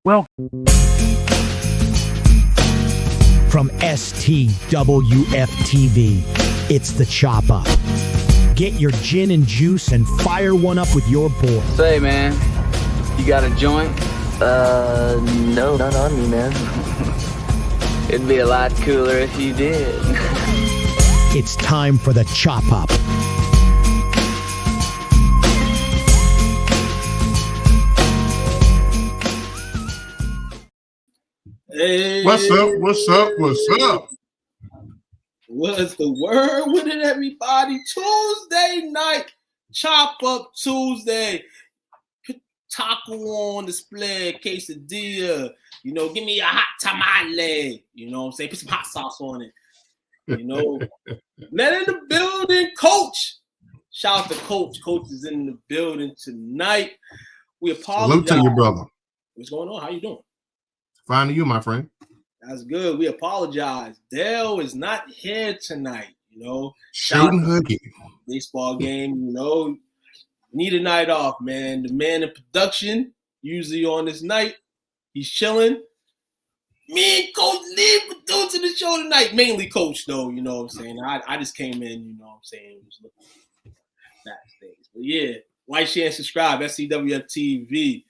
Well, from STWF-TV, it's the Chop Up. Get your gin and juice and fire one up with your boy. Say, man, you got a joint? No, not on me, man. It'd be a lot cooler if you did. It's time for the Chop Up. Hey. What's up? What's up? What's up? What's the word with it, everybody? Tuesday night, Chop Up Tuesday. Put taco on display, quesadilla. You know, give me a hot tamale. You know what I'm saying? Put some hot sauce on it. You know, let in the building, Coach. Shout out to Coach. Coach is in the building tonight. We apologize. Salute to you, brother. What's going on? How you doing? Fine to you, my friend. That's good. We apologize. Dale is not here tonight. You know, Shooting hooky. Baseball game. You know, need a night off, man. The man in production usually on this night. He's chilling. Me and Coach Lee producing the show tonight. Mainly Coach, though. You know what I'm saying. I just came in. You know what I'm saying. Was looking backstage. But yeah, like, share, and subscribe. SCWF TV.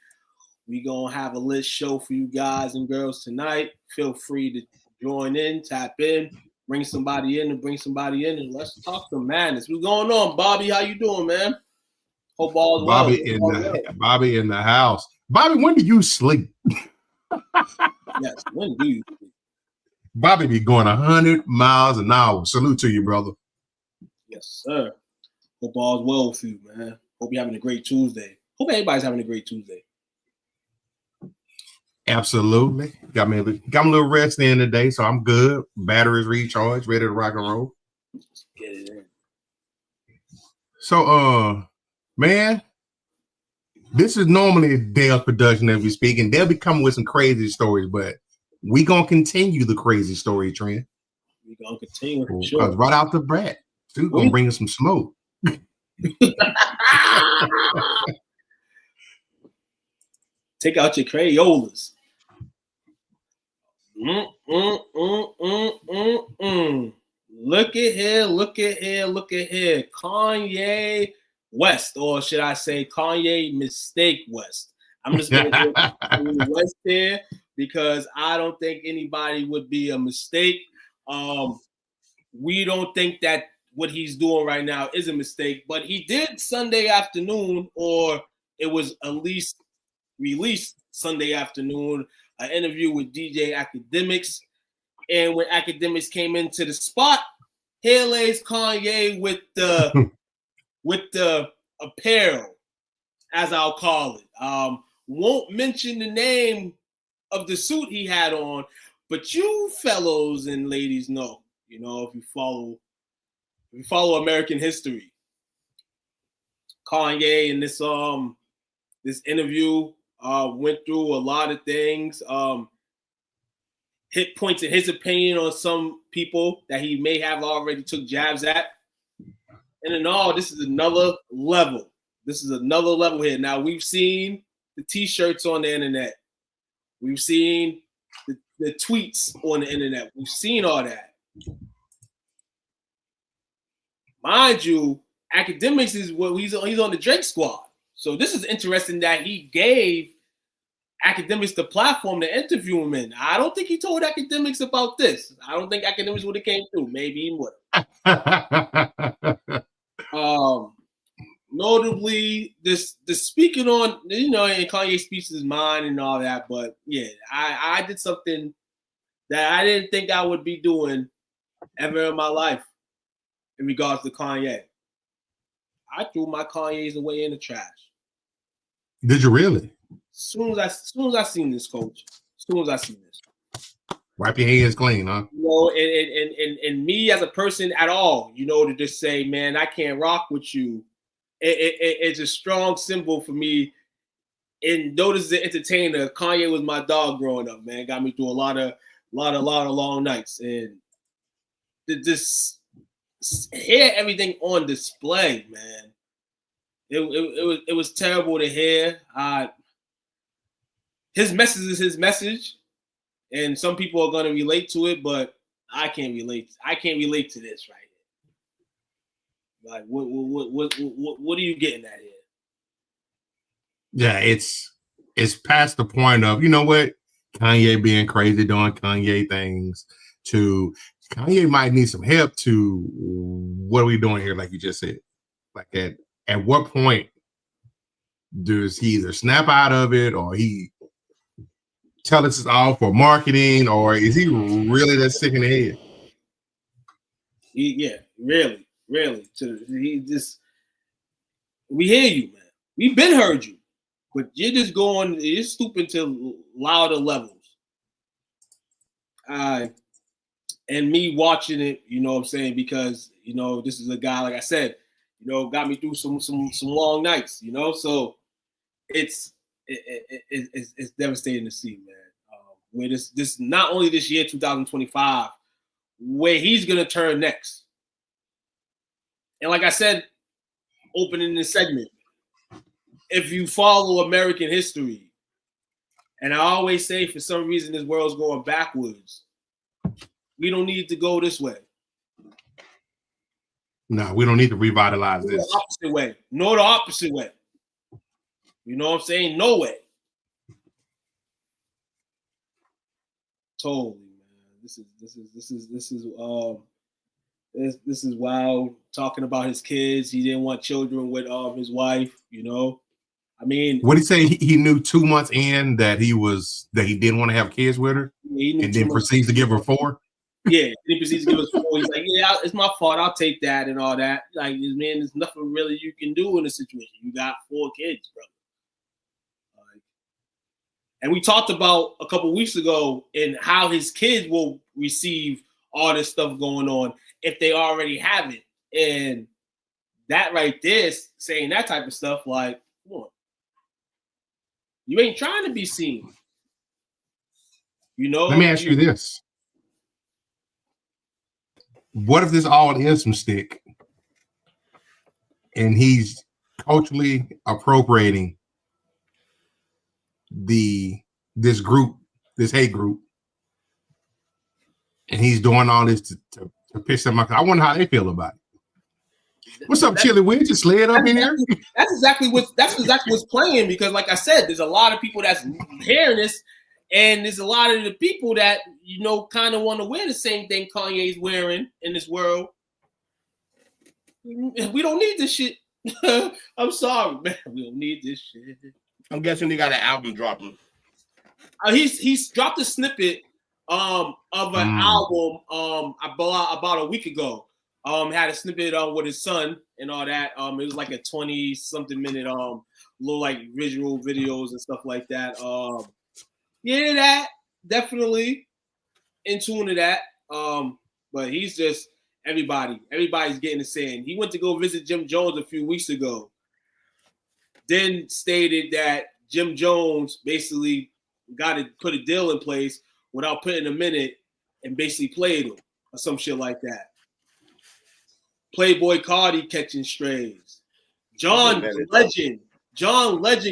We gonna have a lit show for you guys and girls tonight. Feel free to join in, tap in, bring somebody in, and let's talk some madness. What's going on, Bobby? How you doing, man? Hope all is well. Bobby in the house. Bobby, when do you sleep? Yes, when do you sleep? Bobby be going 100 miles an hour. Salute to you, brother. Yes, sir. Hope all is well with you, man. Hope you're having a great Tuesday. Hope everybody's having a great Tuesday. Absolutely. Got me a little rest in today, so I'm good. Batteries recharged, ready to rock and roll. Let's get it in. So, man, this is normally Dale's production as we speak, and they'll be coming with some crazy stories, but we gonna continue the crazy story trend. We gonna continue for Because sure. right out the bat, dude, gonna bring us some smoke. Take out your Crayolas. Look at here. Kanye West, or should I say Kanye Mistake West. I'm just going to Kanye West here because I don't think anybody would be a mistake. We don't think that what he's doing right now is a mistake, but he did Sunday afternoon, or it was at least released Sunday afternoon, an interview with DJ Academics. And when Academics came into the spot, here lays Kanye with the apparel, as I'll call it. Won't mention the name of the suit he had on, but you fellows and ladies know, you know, if you follow American history, Kanye in this interview went through a lot of things, hit points in his opinion on some people that he may have already took jabs at. And in all, this is another level. This is another level here. Now, we've seen the T-shirts on the internet. We've seen the tweets on the internet. We've seen all that. Mind you, Academics is what he's on the Drake squad. So this is interesting that he gave Academics the platform to interview him in. I don't think he told Academics about this. I don't think Academics would have came through. Maybe he would. Notably, this speaking on, you know, and Kanye speaks his mind and all that. But yeah, I did something that I didn't think I would be doing ever in my life in regards to Kanye. I threw my Kanye's away in the trash. Did you really? As soon as I seen this, Coach. As soon as I seen this. Wipe your hands clean, huh? You know, and me as a person at all, you know, to just say, man, I can't rock with you. It's a strong symbol for me. And notice the entertainer, Kanye was my dog growing up, man. Got me through a lot of long nights. And just hear everything on display, man. It was terrible to hear. his message is his message, and some people are going to relate to it, but I can't relate. I can't relate to this right here. Like, what are you getting at here? Yeah, it's past the point of, you know what, Kanye being crazy, doing Kanye things, to Kanye might need some help to what are we doing here, like you just said. Like at what point does he either snap out of it or he tell us it's all for marketing, or is he really that sick in the head? Yeah, really. He just, we hear you, man. We've been heard you, but you're stooping to louder levels. And me watching it, you know what I'm saying, because, you know, this is a guy, like I said, you know, got me through some long nights, you know, so it's devastating to see, man. Where this not only this year, 2025, where he's gonna turn next. And like I said, opening this segment, if you follow American history, and I always say for some reason this world's going backwards, we don't need to go this way. No, we don't need to revitalize this. The opposite way. No, the opposite way. You know what I'm saying? No way. Totally, man. This is wild. Talking about his kids. He didn't want children with his wife, you know. I mean, what did he say? He knew 2 months in that he didn't want to have kids with her, and then proceeds to give her 4. Yeah, he proceeds to give us 4. He's like, yeah, it's my fault. I'll take that and all that. Like, man, there's nothing really you can do in a situation. You got 4 kids, bro. And we talked about a couple weeks ago in how his kids will receive all this stuff going on if they already have it. And that right there, saying that type of stuff, like, come on. You ain't trying to be seen. You know? Let me ask you this. What if this all is some stick and he's culturally appropriating this hate group, and he's doing all this to piss them off? I wonder how they feel about it. What's up, Chili? We just slid up in here. That's exactly what's playing, because like I said, there's a lot of people that's hearing this, and there's a lot of the people that, you know, kind of want to wear the same thing Kanye's wearing in this world. We don't need this shit. I'm sorry, man. We don't need this shit. I'm guessing he got an album dropping. He's dropped a snippet of an album about a week ago. Had a snippet with his son and all that. It was like a 20-something minute little like visual videos and stuff like that. Yeah, that definitely in tune to that. But he's just everybody's getting the same. He went to go visit Jim Jones a few weeks ago. Then stated that Jim Jones basically got to put a deal in place without putting him in it, and basically played him or some shit like that. Playboy Cardi catching strays. John Legend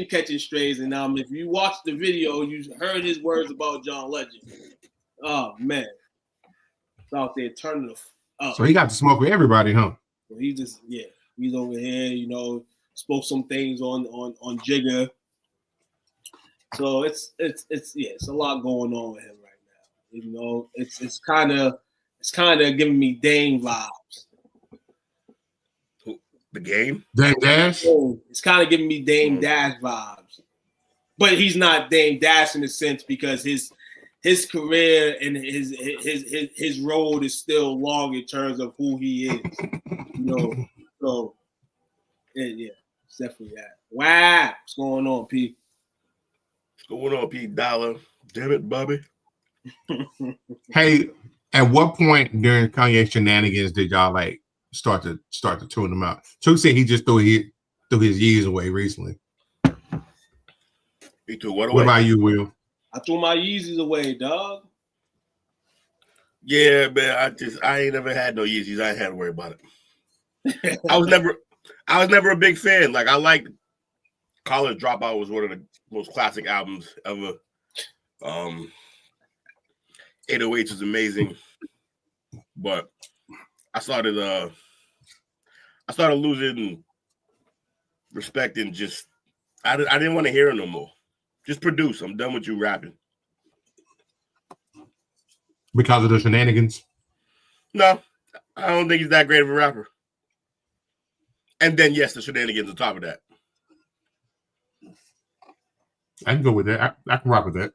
catching strays. And if you watch the video, you heard his words about John Legend. Oh man, it's out there turning up. So he got to smoke with everybody, huh? So he just, yeah, he's over here, you know, spoke some things on Jigga. So it's a lot going on with him right now. You know, it's kind of giving me Dame vibes. The game? Dame Dash? It's kind of giving me Dame Dash vibes. But he's not Dame Dash in a sense, because his career and his road is still long in terms of who he is. You know, so yeah, it's definitely that. Wow, what's going on, P? What's going on, P Dollar? Damn it, Bobby. Hey, at what point during Kanye shenanigans did y'all like start to tune them out? Chuck said he just threw his years away recently. He threw what away? What about you, Will? I threw my Yeezys away, dog. Yeah, man. I ain't never had no Yeezys. I ain't had to worry about it. I was never a big fan. Like, I liked College Dropout was one of the most classic albums ever 808 was amazing, but I started losing respect and just I didn't want to hear it no more. Just produce. I'm done with you rapping. Because of the shenanigans? No, I don't think he's that great of a rapper. And then yes, the shenanigans on top of that. I can go with that. I can rock with that.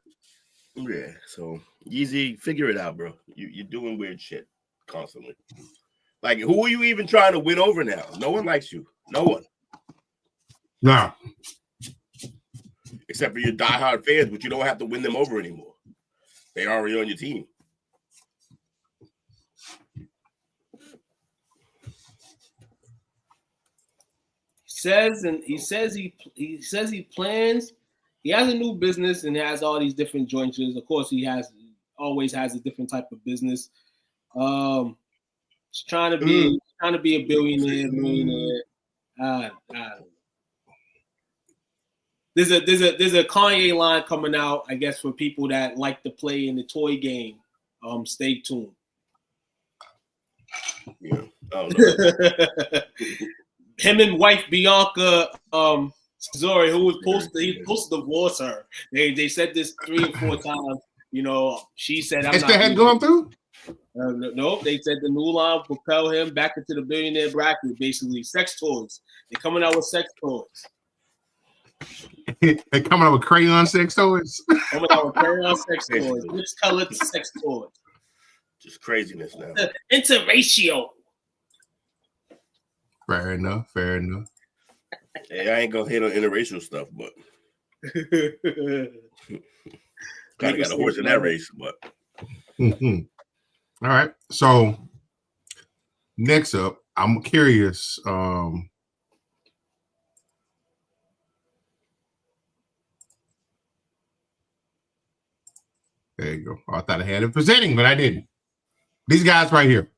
Yeah, so Yeezy, figure it out, bro. You're doing weird shit constantly. Like, who are you even trying to win over now? No one likes you. No one. Nah. Except for your diehard fans, but you don't have to win them over anymore. They're already on your team. He says he plans. He has a new business and has all these different joints. Of course, he always has a different type of business. He's trying to be a millionaire. I don't know. There's a Kanye line coming out, I guess, for people that like to play in the toy game. Stay tuned. Yeah. Oh, no. Him and wife Bianca Zori, who was posted divorce her. They said this 3 or 4 times. You know, she said, "I'm not." Had gone through. No, they said the new line will propel him back into the billionaire bracket. Basically, sex toys. They're coming out with sex toys. They're coming out with crayon sex toys. Coming out with crayon sex toys. Mixed colored sex toys. Just craziness now. Interracial. Fair enough. Hey, I ain't gonna hate on interracial stuff, but kind of got a horse in that race. But all right. So next up, I'm curious. There you go. I thought I had it presenting, but I didn't. These guys right here.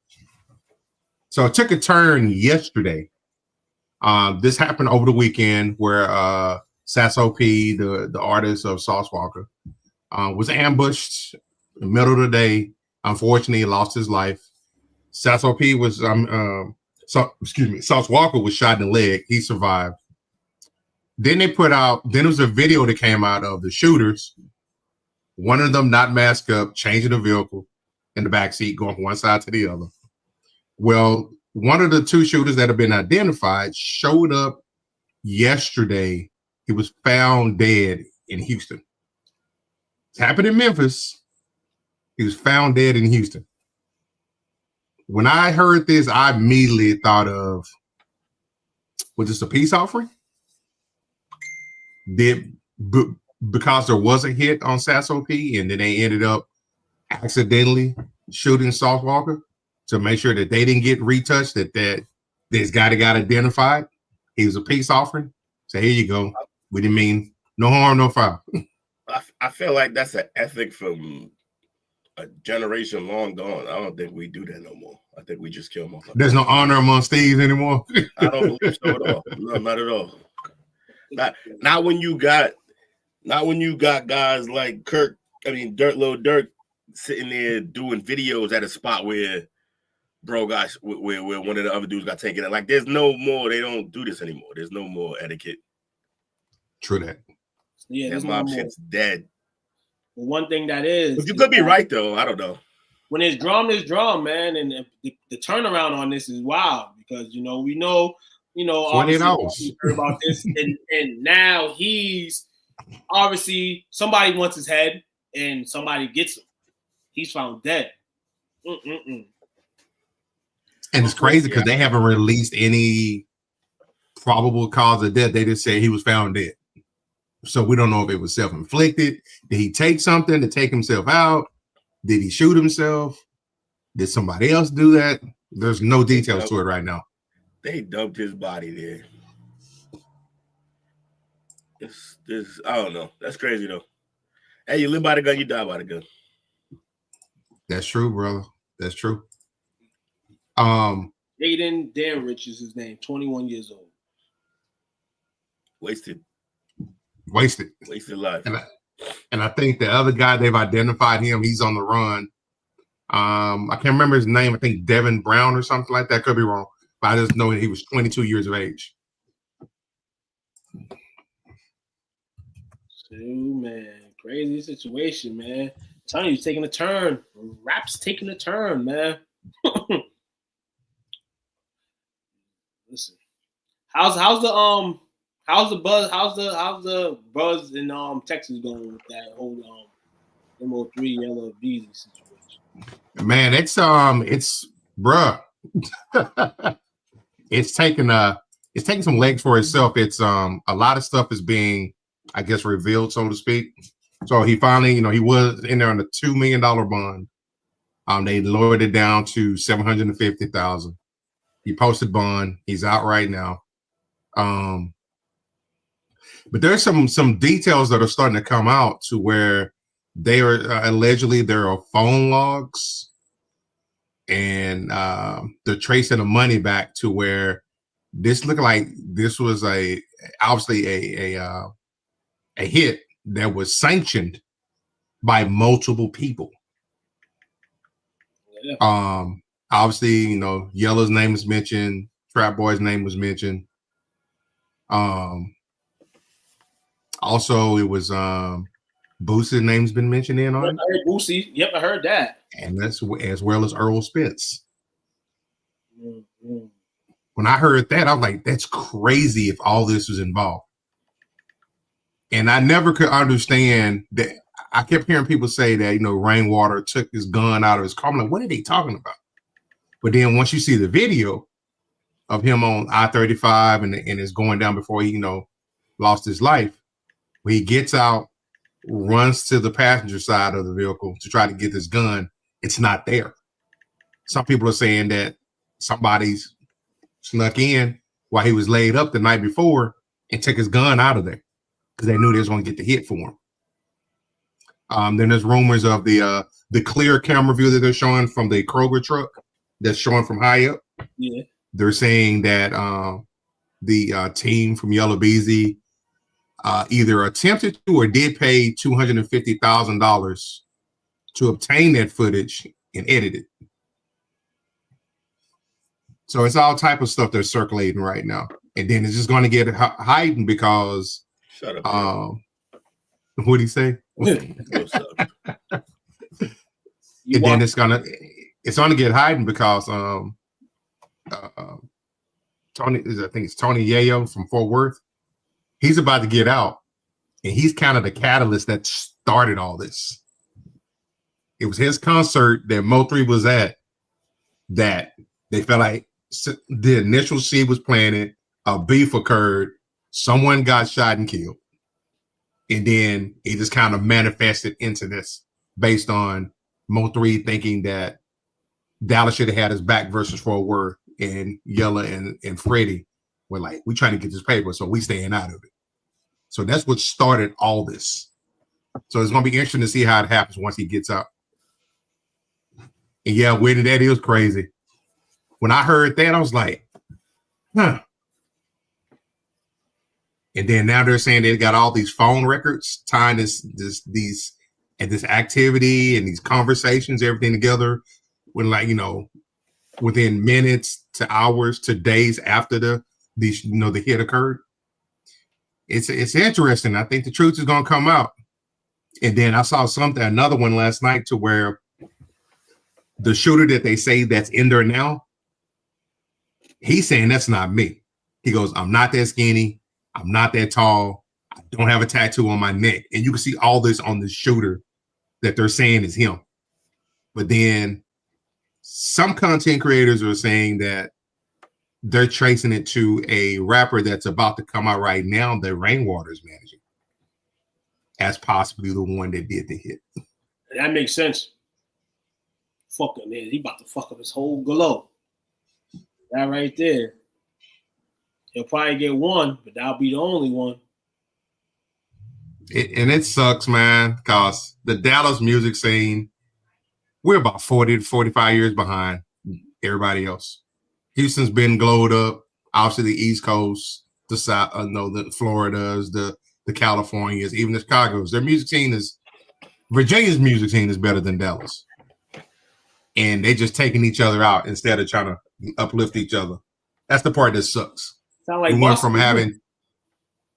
So it took a turn yesterday. This happened over the weekend where Sasso P, the artist of Sauce Walka, was ambushed in the middle of the day. Unfortunately, he lost his life. Sasso P was Sauce Walka was shot in the leg. He survived. Then there was a video that came out of the shooters. One of them not masked up, changing the vehicle in the back seat, going from one side to the other. Well, one of the 2 shooters that have been identified showed up yesterday. He was found dead in Houston. It happened in Memphis. He was found dead in Houston. When I heard this, I immediately thought of, was this a peace offering? Because there was a hit on Sasso P, and then they ended up accidentally shooting Sauce Walka to make sure that they didn't get retouched, that this guy that got identified, he was a peace offering. So here you go. We didn't mean no harm, no foul. I feel like that's an ethic from a generation long gone. I don't think we do that no more. I think we just kill them off. There's no honor amongst thieves anymore. I don't believe so at all. No, not at all. Not when you got guys like Lil Durk sitting there doing videos at a spot where where one of the other dudes got taken. Like, there's no more. They don't do this anymore. There's no more etiquette. True that. Yeah, that mob shit's dead. But one thing that is, but you could be right though. I don't know. When it's drum, man, and the turnaround on this is wild because we know, obviously heard about this, and now he's obviously somebody wants his head and somebody gets him. He's found dead. And it's crazy because they haven't released any probable cause of death. They just say he was found dead. So we don't know if it was self-inflicted. Did he take something to take himself out? Did he shoot himself? Did somebody else do that? There's no details to it right now. They dumped his body there. This I don't know. That's crazy though. Hey, you live by the gun, you die by the gun. That's true, brother. That's true. Jaden Danrich is his name, 21 years old. Wasted Wasted life. And I think the other guy, they've identified him. He's on the run. I can't remember his name. I think Devin Brown or something like that. Could be wrong. But I just know that he was 22 years of age. Man, crazy situation, man. I'm telling you, it's taking a turn. Rap's taking a turn, man. Listen, how's the buzz in Texas going with that whole MO3 Yellow Beezy situation? Man, it's bruh. it's taking some legs for itself. It's a lot of stuff is being, I guess, revealed, so to speak. So he finally, he was in there on a $2 million bond. They lowered it down to $750,000. He posted bond. He's out right now. But there's some details that are starting to come out to where they are allegedly there are phone logs, and they're tracing the money back to where this looked like this was obviously a hit that was sanctioned by multiple people. Yeah. Obviously, Yellow's name was mentioned, Trap Boy's name was mentioned. Also, it was Boosie's name's been mentioned in on it. I heard Boosie. Yep, I heard that. And that's as well as Earl Spitz. Mm-hmm. When I heard that, I was like, that's crazy if all this was involved. And I never could understand that. I kept hearing people say that, Rainwater took his gun out of his car. I'm like, what are they talking about? But then once you see the video of him on I-35 and it's going down before he, lost his life, when he gets out, runs to the passenger side of the vehicle to try to get this gun, it's not there. Some people are saying that somebody's snuck in while he was laid up the night before and took his gun out of there because they knew they was going to get the hit for him. Then there's rumors of the clear camera view that they're showing from the Kroger truck that's showing from high up. Yeah. They're saying that the team from Yellow Beezy either attempted to or did pay $250,000 to obtain that footage and edit it. So it's all type of stuff that's circulating right now. And then it's just going to get heightened because shut up. What'd he say? And then it's gonna get heightened because Tony Yayo from Fort Worth, he's about to get out, and he's kind of the catalyst that started all this. It was his concert that Mo3 was at that they felt like the initial seed was planted, a beef occurred, someone got shot and killed, and then it just kind of manifested into this based on Mo3 thinking that Dallas should have had his back versus Fort Worth, and Yella and Freddie were like, we trying to get this paper, so we staying out of it. So that's what started all this. So it's going to be interesting to see how it happens once he gets out. And yeah, Whitney, that is crazy. When I heard that, I was like, huh. And then now they're saying they got all these phone records tying this activity and these conversations, everything together, when within minutes to hours to days after the hit occurred. It's interesting. I think the truth is gonna come out. And then I saw another one last night to where the shooter that they say that's in there now, he's saying that's not me. He goes, I'm not that skinny, I'm not that tall, I don't have a tattoo on my neck. And you can see all this on the shooter that they're saying is him. But then some content creators are saying that they're tracing it to a rapper that's about to come out right now that Rainwater's managing as possibly the one that did the hit. That makes sense. Fuck him, man. He about to fuck up his whole glow. That right there. He'll probably get one, but that'll be the only one. And it sucks, man, because the Dallas music scene, we're about 40 to 45 years behind everybody else. Houston's been glowed up. Obviously, the East Coast, the South, the Floridas, the the Californias, even the Chicago's. Their music scene Virginia's music scene is better than Dallas. And they just taking each other out instead of trying to uplift each other. That's the part that sucks. Sound like we went from having,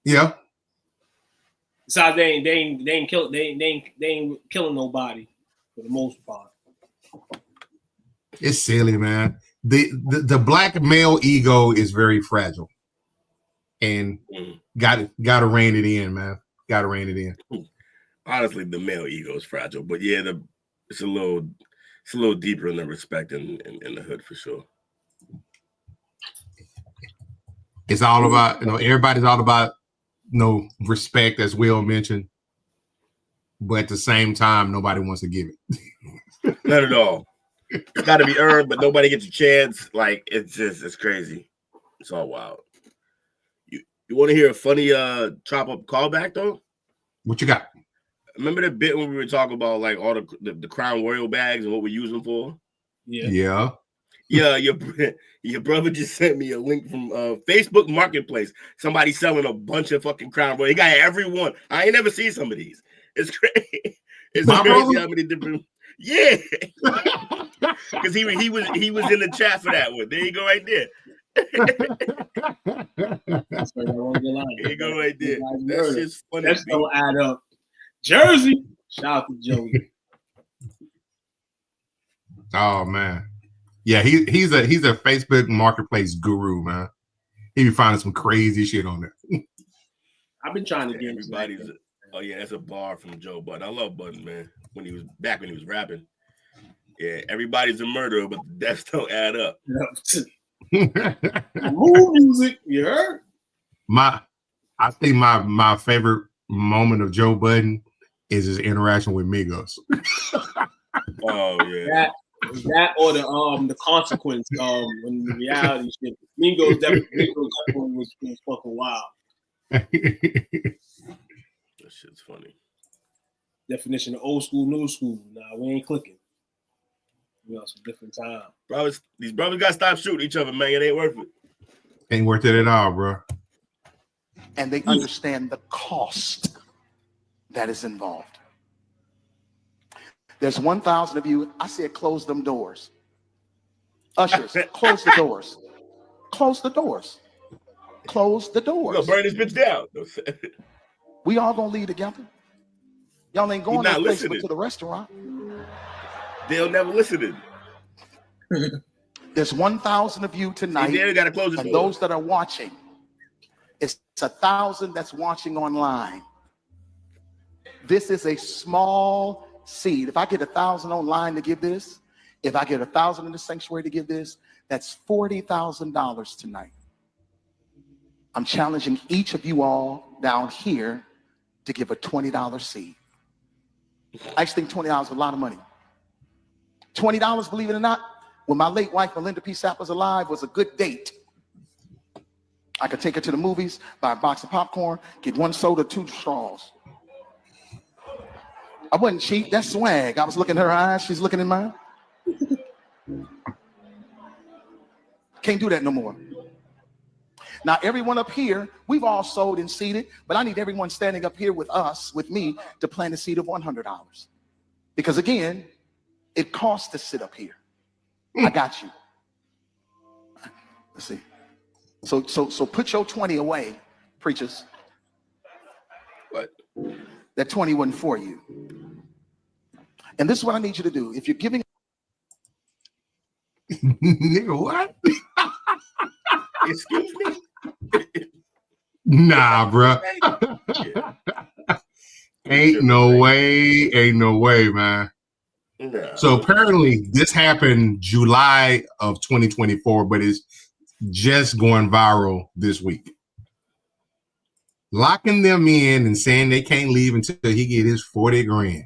yeah. Besides, they ain't killing nobody for the most part. It's silly, man. The black male ego is very fragile, and got to rein it in, man. Got to rein it in. Honestly, the male ego is fragile, but yeah, it's a little deeper in the respect in the hood for sure. It's all about, everybody's all about, respect, as Will mentioned, but at the same time, nobody wants to give it. Not at all. It's got to be earned, but nobody gets a chance. Like, it's crazy. It's all wild. You want to hear a funny chop up callback though? What you got? Remember the bit when we were talking about like all the Crown Royal bags and what we use them for? Yeah. Yeah, your brother just sent me a link from Facebook Marketplace. Somebody selling a bunch of fucking Crown Royal. He got every one. I ain't never seen some of these. It's crazy. It's crazy how many different. Yeah, because he was in the chat for that one. There you go, right there. There you go, right there. That's just funny. That's gonna add up. Jersey, shout out to Joey. Oh man, yeah, he's a Facebook Marketplace guru, man. He be finding some crazy shit on there. I've been trying to get everybody's. Oh yeah, that's a bar from Joe Budden. I love Budden, man. When he was rapping. Yeah, everybody's a murderer, but the deaths don't add up. Move music, you heard? I think my favorite moment of Joe Budden is his interaction with Migos. Oh yeah. That or the consequence when the reality shit. Migos definitely was fucking wild. That shit's funny. Definition of old school, new school. Nah, we ain't clicking. We on some different time. These brothers got to stop shooting each other, man. It ain't worth it. Ain't worth it at all, bro. And they understand the cost that is involved. There's 1,000 of you. I said, close them doors. Ushers, close the doors. Close the doors. Close the doors. We're gonna burn this bitch down. We all gonna leave together. Y'all ain't going to place but to the restaurant. They'll never listen. There's 1,000 of you tonight, gotta close and those that are watching. It's 1,000 that's watching online. This is a small seed. If I get 1,000 online to give this, if I get 1,000 in the sanctuary to give this, that's $40,000 tonight. I'm challenging each of you all down here to give a $20 seed. I just think $20 is a lot of money. $20, believe it or not, when my late wife, Melinda P. Sapp, was alive, was a good date. I could take her to the movies, buy a box of popcorn, get 1 soda, 2 straws. I wasn't cheap. That's swag. I was looking in her eyes. She's looking in mine. Can't do that no more. Now, everyone up here, we've all sold and seeded, but I need everyone standing up here with us, with me, to plant a seed of $100. Because again, it costs to sit up here. I got you. Let's see. So put your 20 away, preachers. What? That 20 wasn't for you. And this is what I need you to do. If you're giving nigga, what? Excuse me? Nah, bro. Ain't no way, man. No. So apparently this happened July of 2024, but it's just going viral this week. Locking them in and saying they can't leave until he get his 40 grand.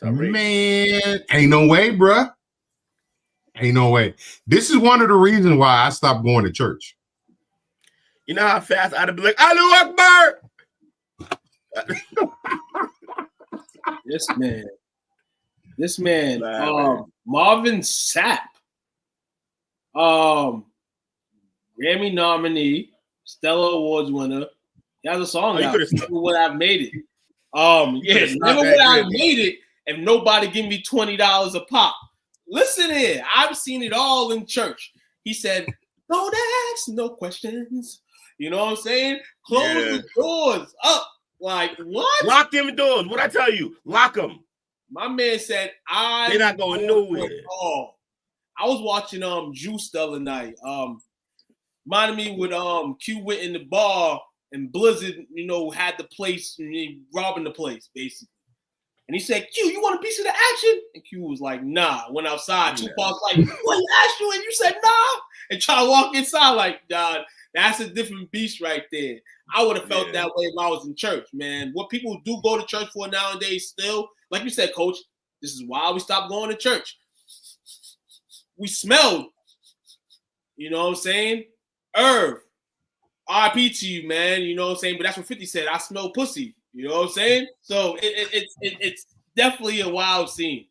Man, ain't no way, bruh. Ain't no way. This is one of the reasons why I stopped going to church. You know how fast I'd be like, Allahu Akbar. This man, Marvin Sapp, Grammy nominee, Stellar Awards winner. He has a song you out. could've Never Would I Made It. Yeah, could've never stopped would that I good. made it if nobody give me $20 a pop. Listen here, I've seen it all in church. He said, "Don't ask no questions." You know what I'm saying? Close the doors up. Like what? Lock them doors. What I tell you? Lock them. My man said, They're not going nowhere. Oh, I was watching Juice the other night. Reminded me with Q went in the bar and Blizzard, you know, had the place, robbing the place, basically. And he said, "Q, you want a piece of the action?" And Q was like, "Nah." Went outside. Yeah. Tupac's like, "What, you asked you?" And you said, "Nah." And try to walk inside like, "God, that's a different beast right there." I would have felt that way if I was in church, man. What people do go to church for nowadays still, like you said, Coach, this is why we stopped going to church. We smelled. You know what I'm saying? Irv, RIP to you, man. You know what I'm saying? But that's what 50 said. I smell pussy. You know what I'm saying? So it's definitely a wild scene.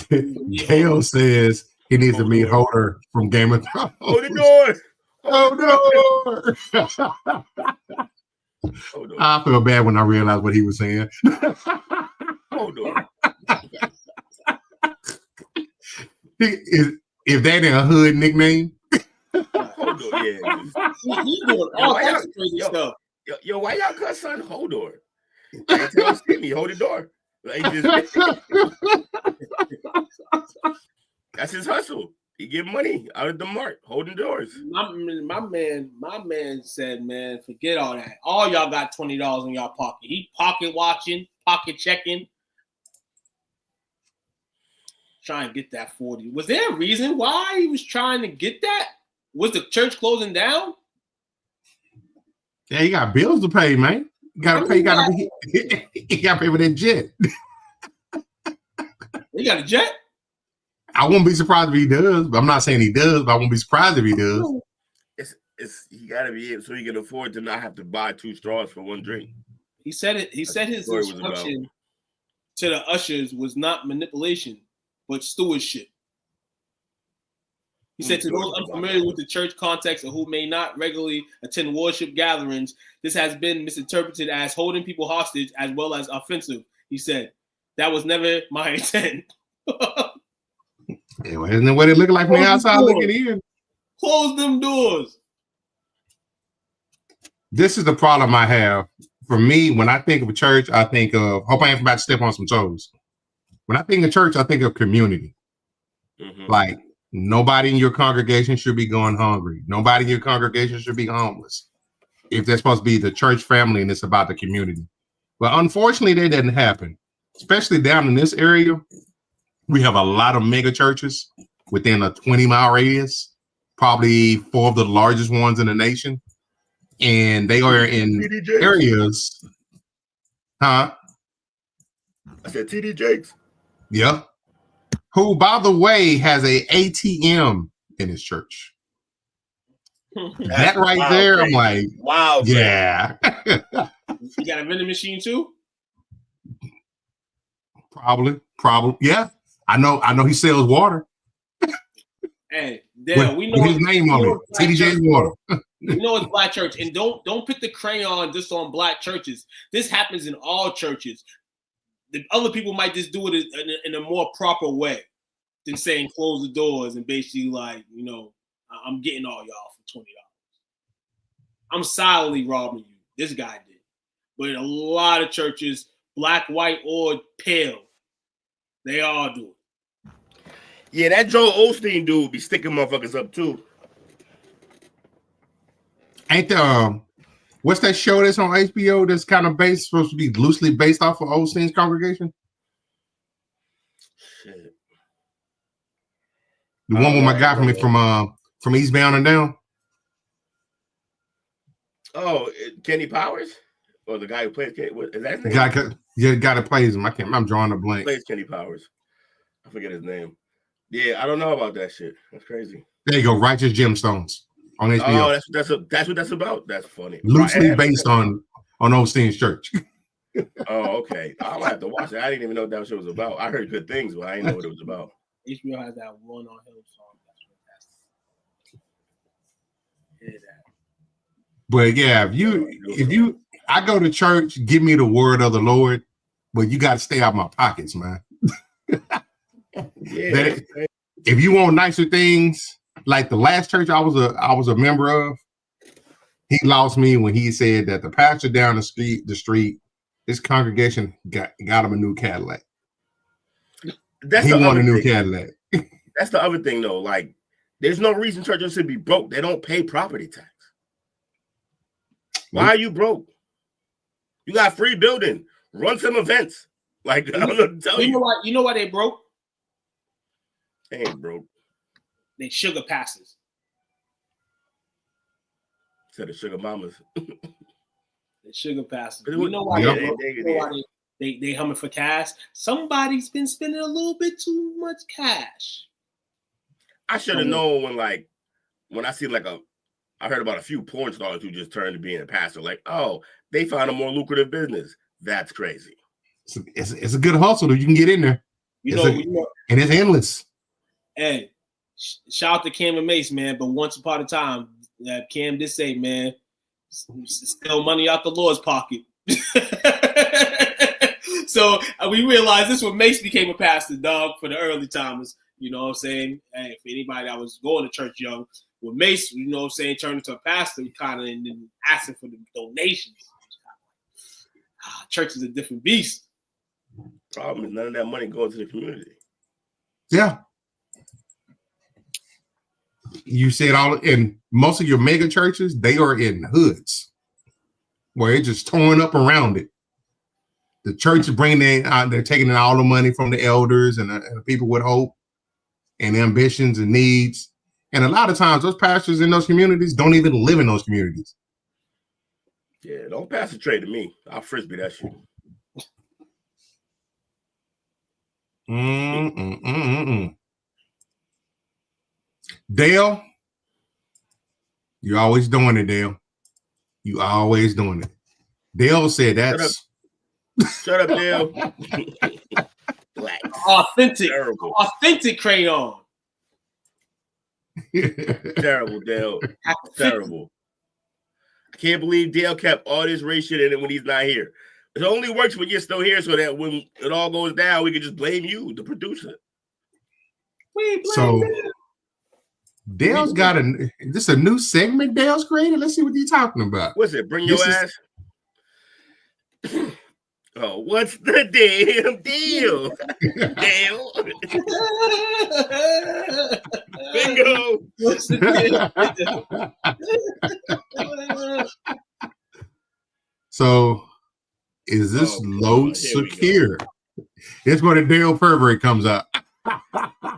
Kale says he needs to meet Holder from Game of Thrones. Hold the door. Oh no! I feel bad when I realized what he was saying. Hold on. If that ain't a hood nickname, Hold on. Yeah. He's doing all kinds of crazy stuff. Yo, why y'all cut son? Hold door. Tell Skinny, hold the door. Like, that's his hustle. He get money out of the mart, holding doors. My man said, man, forget all that. All y'all got $20 in y'all pocket. He pocket watching, pocket checking. Trying to get that 40. Was there a reason why he was trying to get that? Was the church closing down? Yeah, you got bills to pay, man. You gotta pay. You gotta pay for that jet. You got a jet? I won't be surprised if he does. But I'm not saying he does, but I won't be surprised if he does. It's he gotta be able so he can afford to not have to buy 2 straws for 1 drink. He said it. He said his instruction to the ushers was not manipulation, but stewardship. He said to those unfamiliar with the church context or who may not regularly attend worship gatherings, this has been misinterpreted as holding people hostage as well as offensive. He said, that was never my intent. Yeah, well, isn't that what it looked like from the outside looking in? Close them doors. This is the problem I have. For me, when I think of a church, I think of, hope I ain't about to step on some toes. When I think of church, I think of community. Mm-hmm. Like, nobody in your congregation should be going hungry. Nobody in your congregation should be homeless. If they're supposed to be the church family and it's about the community. But unfortunately, that didn't happen. Especially down in this area, we have a lot of mega churches within a 20-mile radius, probably 4 of the largest ones in the nation. And they are in areas. Huh? I said TD Jakes. Yeah. Who, by the way, has a ATM in his church. That right there, crazy. I'm like, wow, yeah. You got a vending machine too? Probably, yeah. I know he sells water. Hey, Dale, we know his name on it. TDJ's water. We know it's black church, and don't put the crayon just on black churches. This happens in all churches. The other people might just do it in a more proper way than saying close the doors and basically like, you know, I'm getting all y'all for $20. I'm silently robbing you. This guy did. But in a lot of churches, black, white, or pale, they all do it. Yeah, that Joel Osteen dude be sticking motherfuckers up too. Ain't what's that show that's on HBO that's kind of supposed to be loosely based off of Osteen's congregation? Shit. The one with my guy from Eastbound and Down. Oh, Kenny Powers? Or the guy who plays Kenny? Is that his name? The guy that plays him. I'm drawing a blank. Plays Kenny Powers. I forget his name. Yeah, I don't know about that shit. That's crazy. There you go. Righteous Gemstones on HBO. Oh, that's what that's about. That's funny. Loosely based on Osteen's church. Oh, okay. I'll have to watch it. I didn't even know what that shit was about. I heard good things, but I didn't know what it was about. HBO has that One on Hill song. That's fantastic. Hear that. But yeah, if I go to church, give me the word of the Lord, but you got to stay out my pockets, man. Yeah. If you want nicer things, like the last church I was a member of, he lost me when he said that the pastor down the street, his congregation got him a new Cadillac. He wanted a new Cadillac. That's the other thing, though. Like, there's no reason churches should be broke. They don't pay property tax. Why are you broke? You got free building. Run some events. Like, I don't know what to tell you. You know why they broke? They ain't broke. They sugar passes. Said the sugar mamas. They sugar passes. But You know why Yep. they broke? You know why they humming for cash? Somebody's been spending a little bit too much cash. I should have known when I see I heard about a few porn stars who just turned to being a pastor. Like, oh, they found a more lucrative business. That's crazy. It's a good hustle that you can get in there. You know, and it's endless. hey, shout out to Cam and Mace, man. But once upon a time, Cam did say, man, steal money out the Lord's pocket. So we realized this when Mace became a pastor, dog, for the early timers. You know what I'm saying? Hey, for anybody that was going to church young, with Mace, you know what I'm saying, turned into a pastor, he kind of asking for the donations. Church is a different beast. Problem is none of that money goes to the community. Yeah. You said in most of your mega churches, they are in hoods where it's just torn up around it. The church is they're taking in all the money from the elders and the people with hope and ambitions and needs. And a lot of times those pastors in those communities don't even live in those communities. Yeah, don't pass the trade to me. I'll frisbee that shit. Dale, you're always doing it, Dale. You always doing it. Dale said that's... Shut up, Dale. Black. Authentic crayon. Terrible, Dale. Terrible. I can't believe Dale kept all this race shit in it when he's not here. It only works when you're still here, so that when it all goes down, we can just blame you, the producer. So Dale's got this a new segment Dale's created. Let's see what he's talking about. What's it? Bring your ass. Oh, what's the damn deal? Dale. Bingo. What's the deal? So is this load secure? It's where the Dale pervert comes out.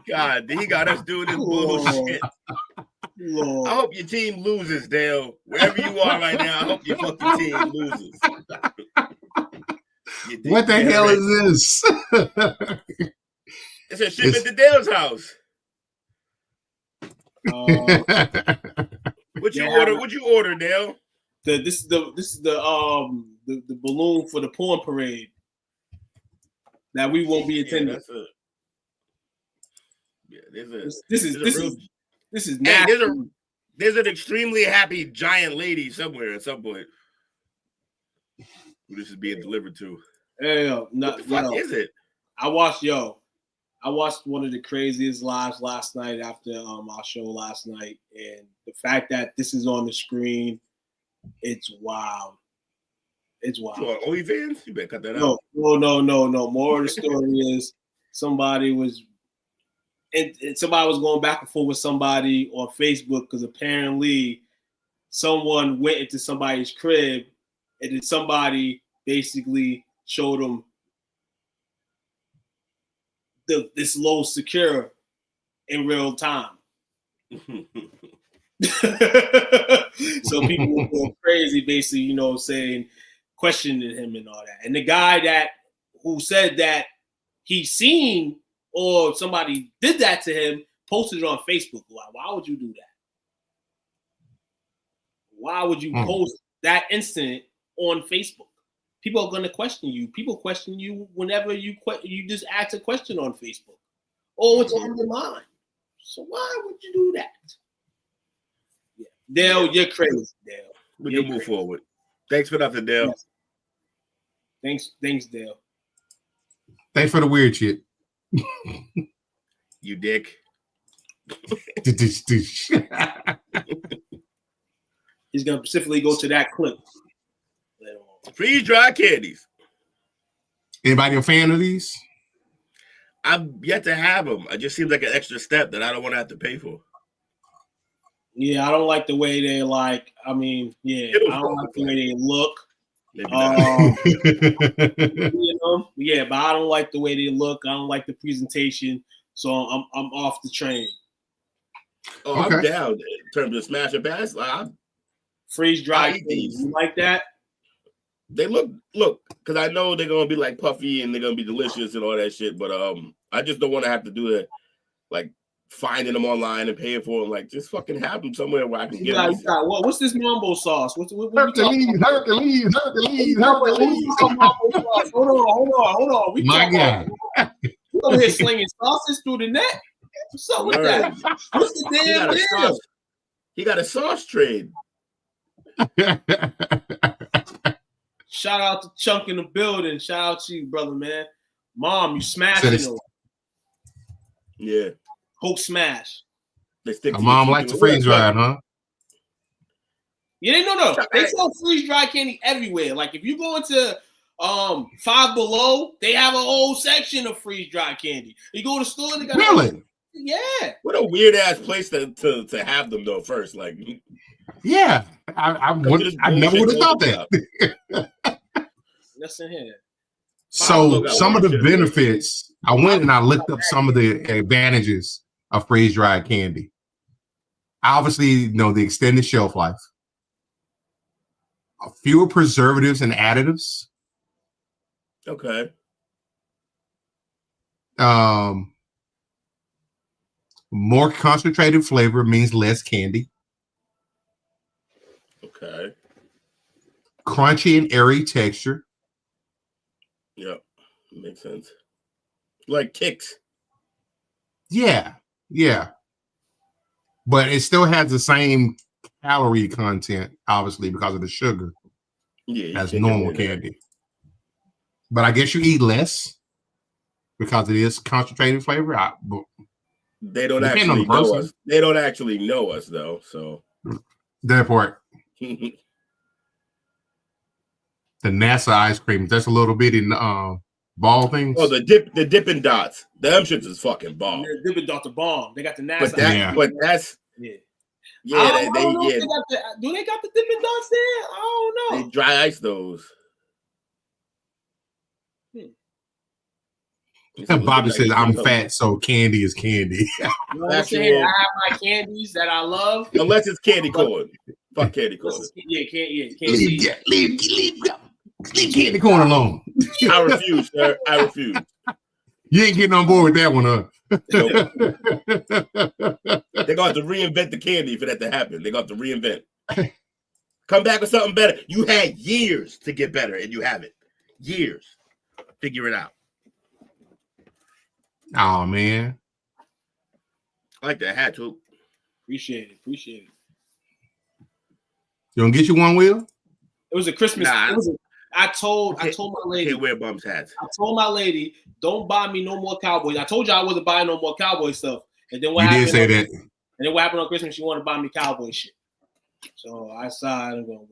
God, he got us doing this bullshit. Lord. I hope your team loses, Dale. Wherever you are right now, I hope your fucking team loses. What the hell is this? It's a shipment to Dale's house. What you order? What you order, Dale? This is the balloon for the porn parade that we won't be attending. This is nasty. There's an extremely happy giant lady somewhere at some point who this is being delivered to. What the fuck is it? I watched one of the craziest lives last night after our show last night, and the fact that this is on the screen, it's wild. It's wild. So, OnlyFans? You better cut that out. out. No. More of the story is somebody was going back and forth with somebody on Facebook because apparently someone went into somebody's crib and then somebody basically showed them this low secure in real time. So people were going crazy, basically, saying, questioning him and all that. And the guy who said that he seen or somebody did that to him posted it on Facebook. Why would you do that? Why would you post that incident on Facebook? People are going to question you. People question you whenever you just ask a question on Facebook. Oh, it's on your mind. So why would you do that? Yeah. Dale, you're crazy, Dale. We can move forward. Thanks for nothing, Dale. Yes. Thanks, Dale. Thanks for the weird shit. You dick. He's gonna specifically go to that clip. Freeze dried candies. Anybody a fan of these? I've yet to have them. It just seems like an extra step that I don't want to have to pay for. Yeah, I don't like the way they like. I mean, yeah, I don't like the way they look. Maybe not. You know, yeah, but I don't like the way they look. I don't like the presentation, so I'm off the train. Oh, okay. I'm down in terms of smash and pass. Freeze dry. You like that? They look, because I know they're gonna be like puffy and they're gonna be delicious and all that shit. But I just don't want to have to do it, like finding them online and paying for them. Like, just fucking have them somewhere where I can get them. What's this mambo sauce? What Hercules. Hold on. My God. You over here slinging sauces through the net? What's up with that? What's the damn deal? He got a sauce trade. Shout out to Chunk in the building. Shout out to you, brother, man. Mom, you smashing them. Yeah. Hulk smash. Mom likes to freeze dry, huh? Yeah, no. They sell freeze dry candy everywhere. Like if you go into Five Below, they have a whole section of freeze dry candy. You go to the store, they got really? Yeah. What a weird ass place to have them though. First, like. Yeah, I never would have thought that. Listen here. So some of the benefits, I went and I looked up some of the advantages of freeze-dried candy. Obviously, you know, the extended shelf life, fewer preservatives and additives. Okay. More concentrated flavor means less candy. Okay. Crunchy and airy texture. Yeah, makes sense. Like Kicks. Yeah. But it still has the same calorie content, obviously, because of the sugar as normal candy. But I guess you eat less because it is concentrated flavor. They don't actually know us. They don't actually know us, though. So that part. The NASA ice cream, that's a little bitty ball things. Oh, the Dippin' Dots. Them shits is fucking bomb. Yeah, Dippin' Dots are bomb. They got the NASA. But that's yeah. Yeah, I don't know if they got do they got the Dippin' Dots there? I don't know. They dry ice those. Bobby says, "I'm fat, so candy is candy." You know what I'm saying? I have my candies that I love. Unless it's candy corn. Fuck candy corn. Leave candy corn alone. I refuse, sir. I refuse. You ain't getting on board with that one, huh? Nope. They're going to reinvent the candy for that to happen. They're going to reinvent. Come back with something better. You had years to get better, and you haven't. Years. Figure it out. Oh, man. I like that hat, too. Appreciate it. You gonna get you one, Will? It was a Christmas. I told my lady. Can't wear bums hats. I told my lady, don't buy me no more Cowboys. I told you I wasn't buying no more Cowboy stuff. And then what happened? You did say that. And then what happened on Christmas? She wanted to buy me Cowboy shit. So I decided I'm gonna wait.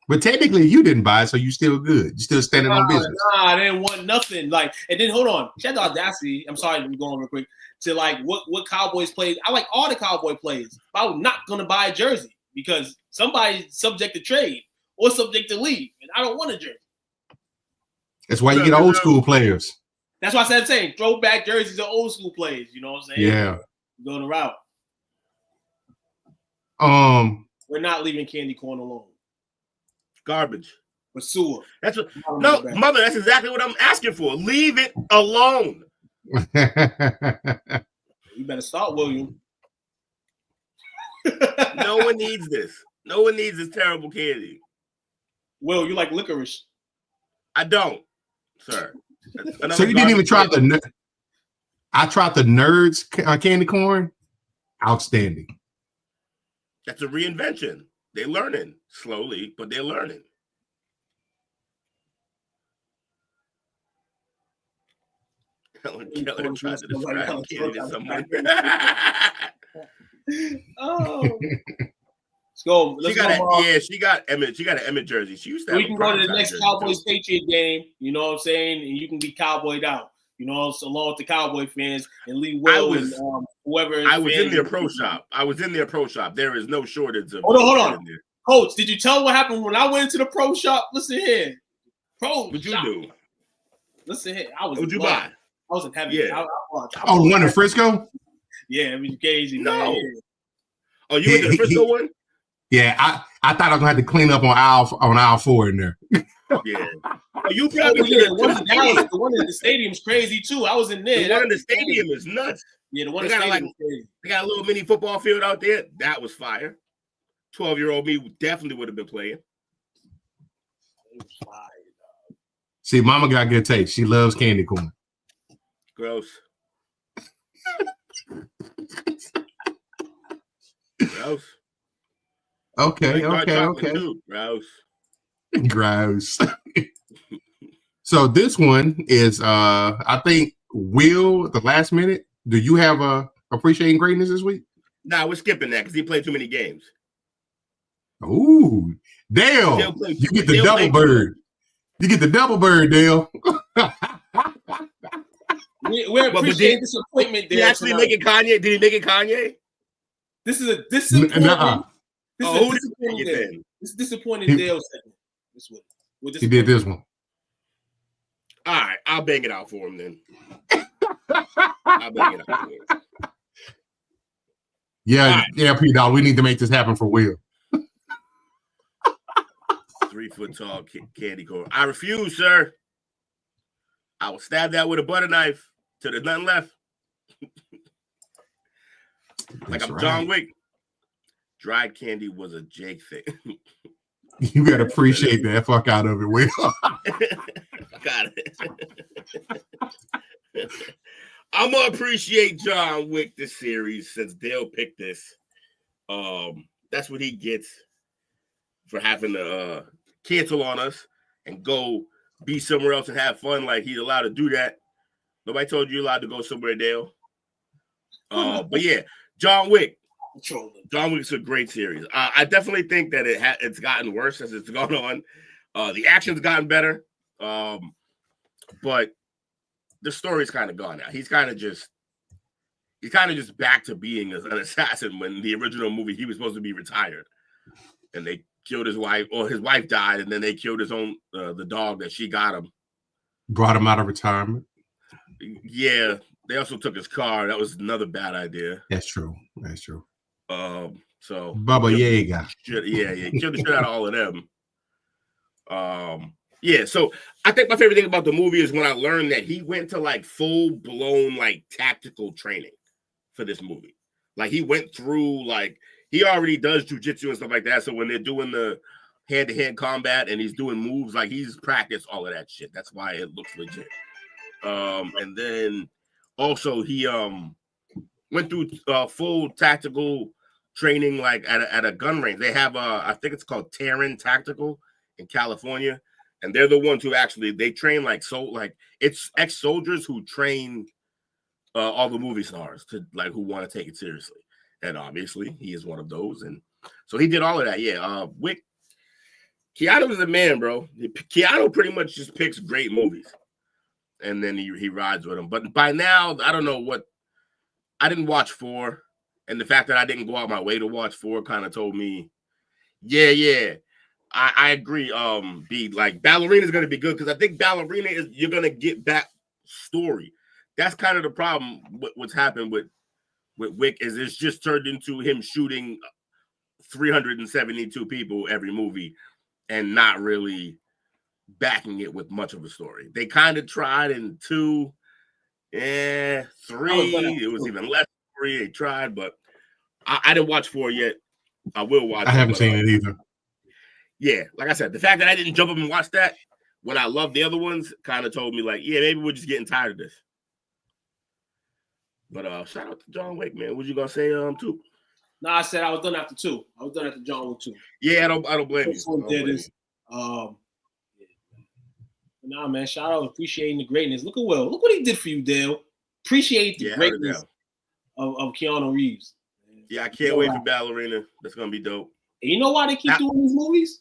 But technically, you didn't buy it, so you still good. You still standing on business. Nah, I didn't want nothing. Like, and then hold on. She had the audacity. I'm sorry to be going real quick. To like what Cowboys plays. I like all the Cowboy players. But I was not gonna buy a jersey because somebody's subject to trade or subject to leave, and I don't want a jersey. That's why you get old school players. That's why I'm saying throwback jerseys are old school players. You know what I'm saying? Yeah. Going the route. We're not leaving candy corn alone. Garbage. But sewer. That's what. No, mother. That's exactly what I'm asking for. Leave it alone. You better start, William. No one needs this. No one needs this terrible candy. Will, you like licorice? I don't, sir. So you didn't even try I tried the Nerds candy corn. Outstanding. That's a reinvention. They're learning slowly, but they're learning. Helen Keller tried to describe Candy to someone. Oh, let's go. She got an Emmett jersey. She used to. We can go to the next Cowboys Patriot game. You know what I'm saying? And you can be cowboyed out. You know, so along with the Cowboy fans and Lee Will and whoever. I was in their pro shop. There is no shortage of. Hold on. Coach, did you tell what happened when I went into the pro shop? Listen here. What'd you do? Listen here. What'd you buy? I was in heaven. Yeah. The one in Frisco? Yeah, it was crazy. No. Man. Oh, you went to the Frisco one? Yeah, I thought I was gonna have to clean up on aisle 4 in there. Yeah. Oh, you probably the one in Dallas, the one in the stadium's crazy too. I was in there. The one in the stadium is nuts. Yeah, the one in the stadium is crazy. They got a little mini football field out there. That was fire. 12-year-old me definitely would have been playing. It was fire, dog. See, Mama got good taste. She loves candy corn. Gross. Gross. Okay. Too. Gross. Gross. So this one is I think Will, the last minute. Do you have appreciating greatness this week? Nah, we're skipping that because he played too many games. Ooh, Dale, you get the double bird. You get the double bird, Dale. We're appreciating disappointment. Did he actually make it Kanye? Did he make it Kanye? This is a disappointment. This is disappointing Dale segment. This one. He did this one. All right, I'll bang it out for him then. I'll bang it out for him. Yeah, P Dog. We need to make this happen for Will. 3 foot tall candy corn. I refuse, sir. I will stab that with a butter knife till there's nothing left. Like I'm John Wick. Dried candy was a Jake thing. You gotta appreciate that fuck out of it, Will. Got it. I'm gonna appreciate John Wick this series since Dale picked this. That's what he gets for having to cancel on us and go be somewhere else and have fun. Like he's allowed to do that. Nobody told you you're allowed to go somewhere, Dale. But yeah, John Wick. John Wick's a great series. I definitely think that it's gotten worse as it's gone on. The action's gotten better, but the story's kind of gone now. He's kind of just back to being an assassin. When the original movie, he was supposed to be retired, and they killed his wife, or his wife died, and then they killed his own the dog that she got him. Brought him out of retirement. Yeah, they also took his car. That was another bad idea. That's true. So Bubba Yaga. Yeah, killed the shit out of all of them. Yeah, so I think my favorite thing about the movie is when I learned that he went to like full blown like tactical training for this movie. Like he went through he already does jujitsu and stuff like that. So when they're doing the hand-to-hand combat and he's doing moves, like he's practiced all of that shit. That's why it looks legit. And then also he went through full tactical training like at a gun range. They have I think it's called Terran Tactical in California, and they're the ones who actually they train it's ex-soldiers who train all the movie stars to who want to take it seriously. And obviously he is one of those, and so he did all of that. Yeah, Wick. Keanu is the man, bro. Keanu pretty much just picks great movies, and then he rides with them. But by now, I don't know what. I didn't watch 4, and the fact that I didn't go out my way to watch 4 kind of told me, yeah, I agree. Ballerina is going to be good because I think Ballerina you're going to get that story. That's kind of the problem. What's happened with Wick is it's just turned into him shooting 372 people every movie and not really backing it with much of a story. They kind of tried in 2. 3, it was even less. 3, they tried, but I didn't watch 4 yet. I will watch. I haven't seen it either. Yeah, like I said, the fact that I didn't jump up and watch that when I love the other ones kind of told me maybe we're just getting tired of this. But shout out to John Wick, man. What you gonna say, too? No, I said I was done after 2. I was done after John Wick 2. Yeah, I don't blame you. This one did this. Nah, man, shout out appreciating the greatness. Look at Will. Look what he did for you, Dale. Appreciate the greatness of Keanu Reeves. Yeah, I can't wait for Ballerina. That's gonna be dope. And you know why they keep doing these movies?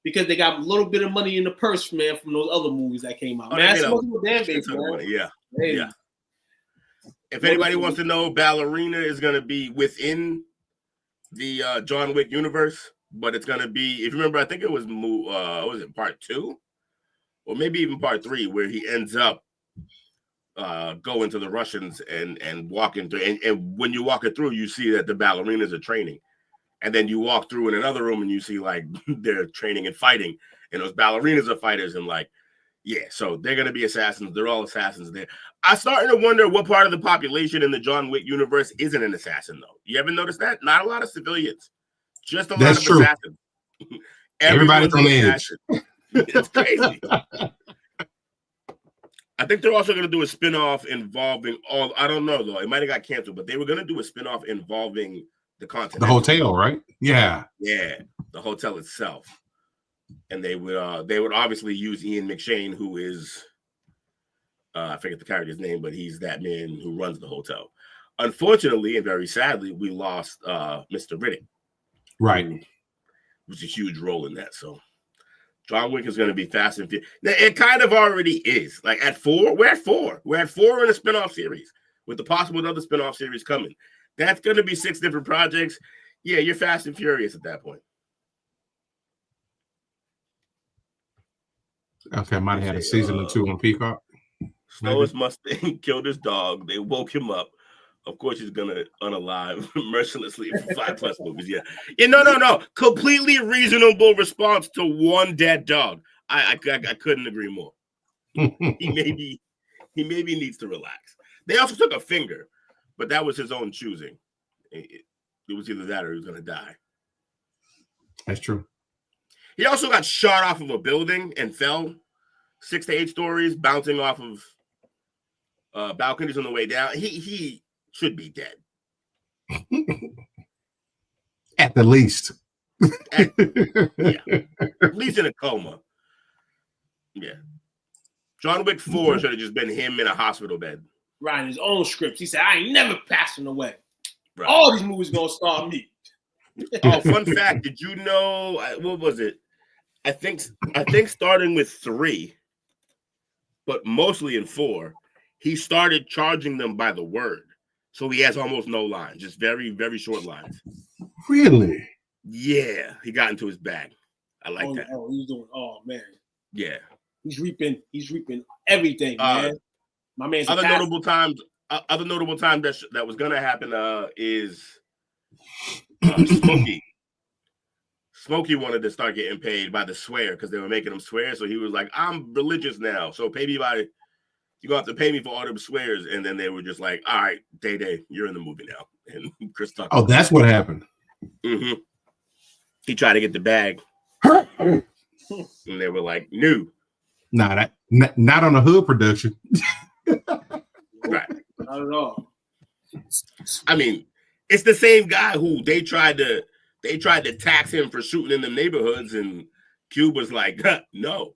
Because they got a little bit of money in the purse, man, from those other movies that came out. Man, Yeah. If anybody wants to know, Ballerina is gonna be within the John Wick universe, but it's gonna be, if you remember, I think it was part 2? Or maybe even part 3, where he ends up going to the Russians and walking through. And when you walk it through, you see that the ballerinas are training. And then you walk through in another room and you see like they're training and fighting. And those ballerinas are fighters. And like, yeah, so they're going to be assassins. They're all assassins there. I'm starting to wonder what part of the population in the John Wick universe isn't an assassin, though. You ever noticed that? Not a lot of civilians. Just a lot of assassins. Everybody's on the edge. It's crazy. I think they're also going to do a spinoff involving I don't know, though. It might have got canceled, but they were going to do a spinoff involving the continent. The hotel, right? Yeah. Yeah, the hotel itself. And they would obviously use Ian McShane, who is, I forget the character's name, but he's that man who runs the hotel. Unfortunately, and very sadly, we lost Mr. Riddick. Right. Who was a huge role in that, so. John Wick is going to be Fast and Furious. It kind of already is. Like at 4, we're at 4. We're at 4 in a spinoff series with the possible other spinoff series coming. That's going to be 6 different projects. Yeah, you're Fast and Furious at that point. Okay, I might have had a season or 2 on Peacock. Slowest Mustang killed his dog. They woke him up. Of course, he's going to unalive mercilessly for 5+ movies. Yeah, no. Completely reasonable response to one dead dog. I couldn't agree more. He maybe needs to relax. They also took a finger, but that was his own choosing. It was either that or he was going to die. That's true. He also got shot off of a building and fell 6 to 8 stories, bouncing off of balconies on the way down. He should be dead. At the least. At least in a coma. Yeah. John Wick 4 should have just been him in a hospital bed. Writing his own scripts. He said, I ain't never passing away. Right. All these movies going to star me. Oh, fun fact. Did you know, what was it? I think starting with 3, but mostly in 4, he started charging them by the word. So he has almost no lines, just very, very short lines. Really? Yeah, he got into his bag. I like that. Oh, he's doing. Oh man. Yeah. He's reaping everything, man. My man's other notable times that was gonna happen is Smokey. Smokey wanted to start getting paid by the swear because they were making him swear. So he was like, I'm religious now. So pay me by. You're going to have to pay me for all them swears. And then they were just like, all right, Day, you're in the movie now. And Chris Tucker. Oh, that's what happened. Mm-hmm. He tried to get the bag. And they were like, no. Nah, not on a hood production. Right. Not at all. I mean, it's the same guy who they tried to tax him for shooting in the neighborhoods. And Cube was like, no.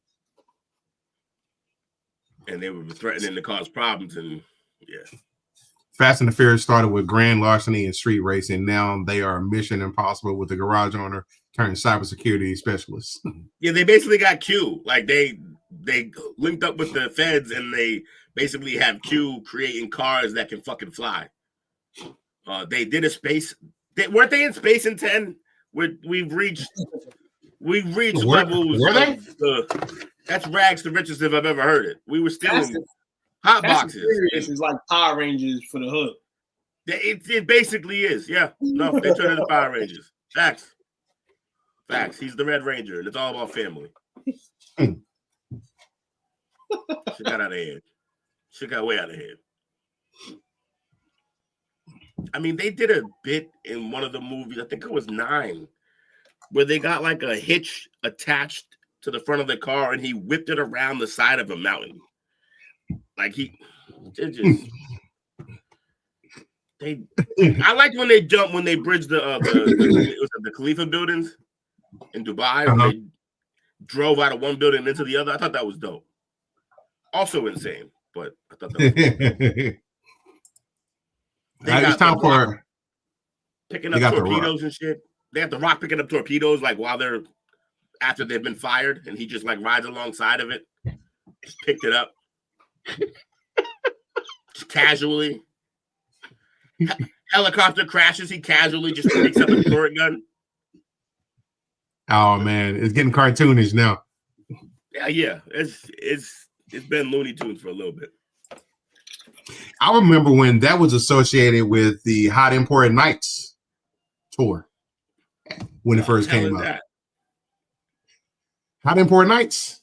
And they were threatening to cause problems, and yeah. Fast and the Furious started with grand larceny and street racing. Now they are Mission Impossible with the garage owner turning cybersecurity specialists. Yeah, they basically got Q. Like they linked up with the feds, and they basically have Q creating cars that can fucking fly. They did a space. Weren't they in space in 10? We've reached levels. Were they? That's rags to riches if I've ever heard it. We were still in hot boxes. It's like Power Rangers for the hood. It basically is. Yeah. No, they turned into Power Rangers. Facts. He's the Red Ranger, and it's all about family. She got out of hand. She got way out of hand. I mean, they did a bit in one of the movies, I think it was 9, where they got like a hitch attached to the front of the car, and he whipped it around the side of a mountain. Like I liked when they bridged the Khalifa buildings in Dubai when they drove out of one building into the other. I thought that was dope. Also insane, but I thought that was dope. It's time for picking up torpedoes and shit. They have the Rock picking up torpedoes like after they've been fired, and he just like rides alongside of it. Just picked it up. Just casually. Helicopter crashes, he casually just picks up a squirt gun. Oh man, it's getting cartoonish now. Yeah. It's been Looney Tunes for a little bit. I remember when that was associated with the Hot Imported Nights tour when it first came out. That? Hot Imported Nights.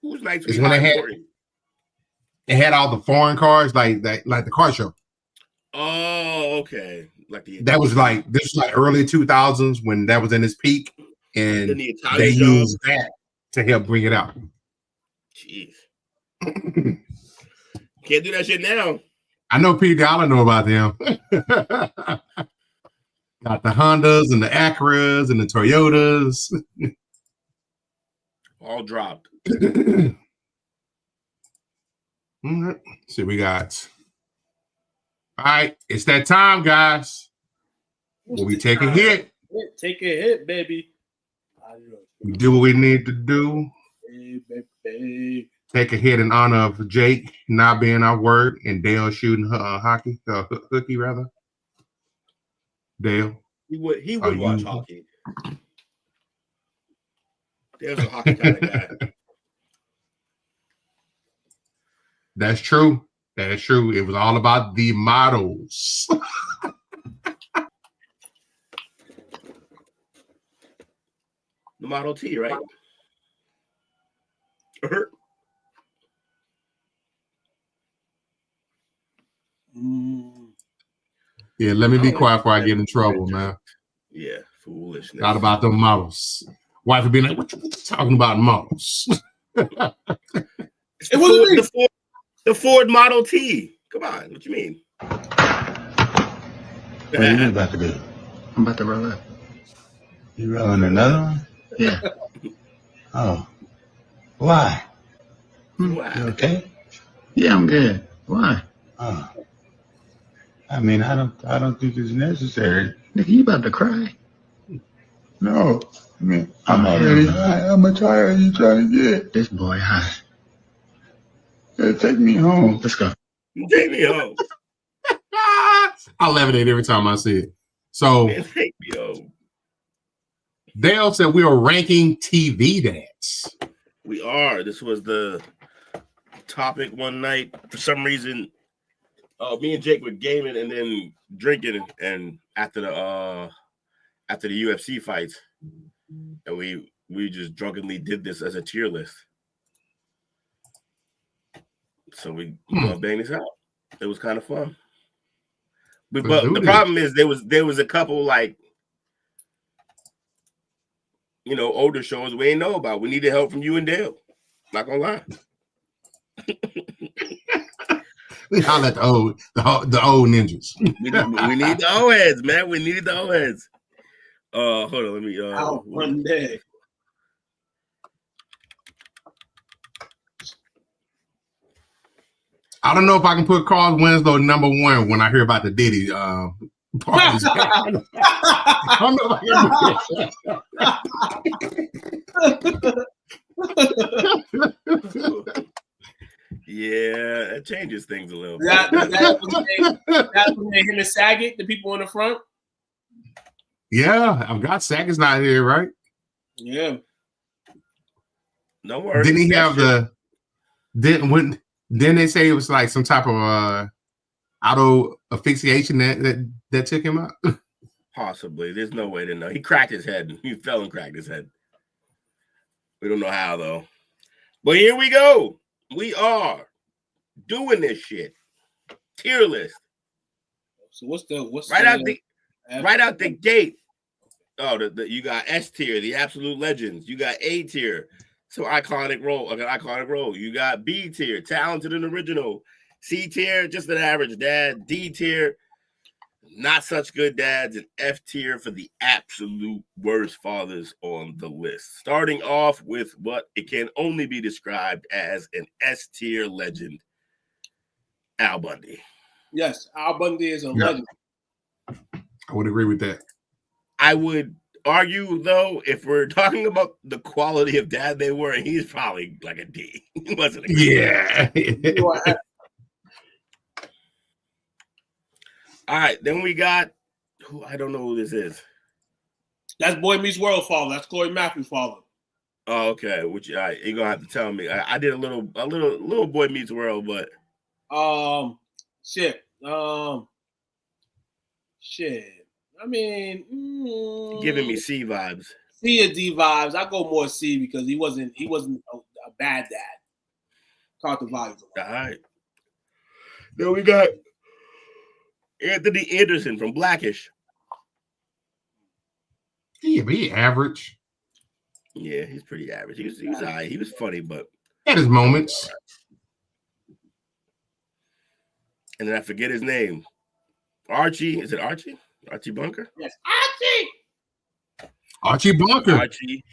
Whose nights is when they had all the foreign cars like the car show. Oh, okay. This was like early 2000s when that was in its peak, and they used that to help bring it out. Jeez. Can't do that shit now. I know Pete Dollar know about them. Got the Hondas and the Acuras and the Toyotas. All dropped. See, we got. All right, it's that time, guys. Will we take a hit? Take a hit, baby. We do what we need to do. Hey, baby. Take a hit in honor of Jake not being our word and Dale shooting hooky rather. Dale, he would watch hockey. Dale's a hockey kind of guy. That's true. That is true. It was all about the models. The Model T, right? Yeah, let me be quiet before I get in trouble, man. Yeah, foolishness. Not about the models. Wife would be like, what you talking about models? The Ford Model T. Come on, what you mean? What are you about to do? I'm about to roll up. You rolling another one? Yeah. Oh. Why? Why? You okay? Yeah, I'm good. Why? Oh. I mean, I don't think it's necessary. Nigga, you about to cry? No. I mean, I'm already high. How much higher are you trying to get? This boy high. Yeah, take me home. Let's go. Take me home. I levitate every time I see it. So, Man, take me home. Dale said we are ranking TV dads. We are. This was the topic one night. For some reason, me and Jake were gaming and then drinking, and after the UFC fights, and we just drunkenly did this as a tier list. So we gonna bang this out. It was kind of fun. But the problem is there was a couple like older shows we ain't know about. We needed help from you and Dale. Not gonna lie. I'll let the old ninjas. we need the old heads, man. We needed the old heads. Hold on, let me out one day. I don't know if I can put Carl Winslow number one when I hear about the Diddy parties. I don't know if I can do it. Yeah, that changes things a little bit. That's when they him and Saget, the people in the front. Yeah, I've got Saget's not here, right? Yeah. No worries. Didn't he have Didn't they say it was like some type of auto asphyxiation that took him out? Possibly. There's no way to know. He cracked his head. He fell and cracked his head. We don't know how though. But here we go. We are doing this shit. Tier list. So what's right out the gate? Oh, you got S tier, the absolute legends. You got A tier, so iconic role. You got B tier, talented and original. C tier, just an average dad. D tier, Not such good dads, an F tier for the absolute worst fathers on the list. Starting off with what it can only be described as an S tier legend, Al Bundy. Yes, Al Bundy is a legend. I would agree with that. I would argue, though, if we're talking about the quality of dad they were, he's probably like a D. He wasn't a good dad. All right, then we got who I don't know who this is. That's Boy Meets World father. That's Corey Matthews' father. Oh, okay. Which you're gonna have to tell me. I did a little Boy Meets World, but shit. I mean, giving me C vibes. C or D vibes. I go more C because he wasn't a bad dad. Caught the vibes. All right. Then we got Anthony Anderson from Blackish. Yeah, but he average. Yeah, he's pretty average. He was all right. He was funny, but had his moments. And then I forget his name. Archie. Is it Archie? Archie Bunker? Yes, Archie. Archie Bunker. Archie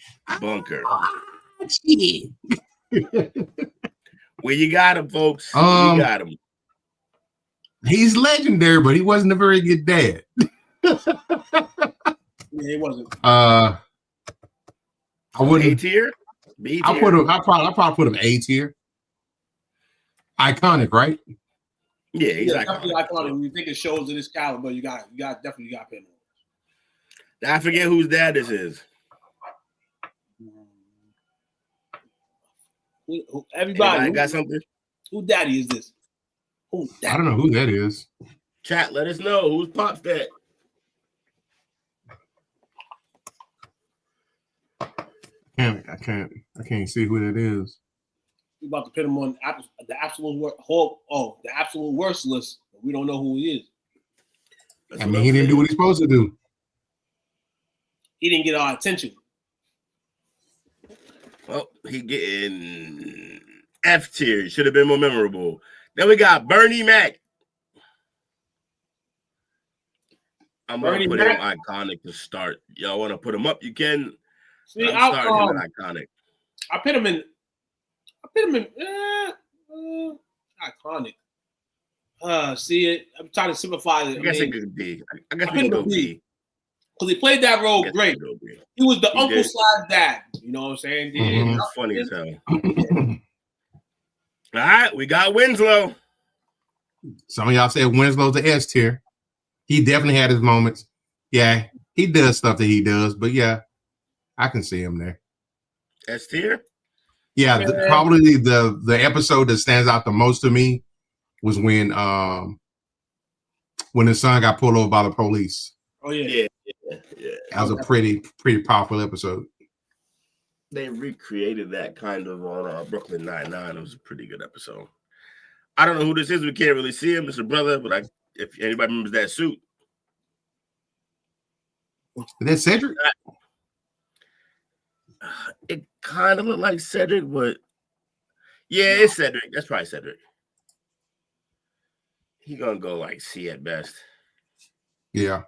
Bunker. Archie. Where you got him, folks? You got him. He's legendary, but he wasn't a very good dad. Yeah, he wasn't. I wouldn't. A tier? B tier? I probably put him A tier. Iconic, right? Yeah, he's definitely iconic. When you think of shows of this caliber, you definitely got to put him on. I forget whose dad this is. Everybody got something? Who daddy is this? I don't know who that is. Chat, let us know who's Pop's dad. I can't see who that is. We about to put him on the absolute worst list. We don't know who he is. I mean, he didn't do what he's supposed to do. He didn't get our attention. Well, he getting F tier. Should have been more memorable. Then we got Bernie Mac. I'm going to put him iconic to start. Y'all want to put him up? You can. See, I'm starting him iconic. I put him in iconic. See it. I'm trying to simplify it. I guess it could be. I guess we can go B. Because he played that role great. He was the uncle slash dad. You know what I'm saying? Mm-hmm. That's funny as hell. All right, we got Winslow. Some of y'all said Winslow's the S tier. He definitely had his moments. Yeah, he does stuff that he does, but yeah, I can see him there. S tier? Yeah, probably the episode that stands out the most to me was when his son got pulled over by the police. Oh yeah. That was a pretty powerful episode. They recreated that kind of on Brooklyn Nine-Nine. It was a pretty good episode. I don't know who this is. We can't really see him. It's a brother, but if anybody remembers that suit. Is that Cedric? It kind of looked like Cedric, but yeah, it's Cedric. That's probably Cedric. He gonna go like C at best. Yeah.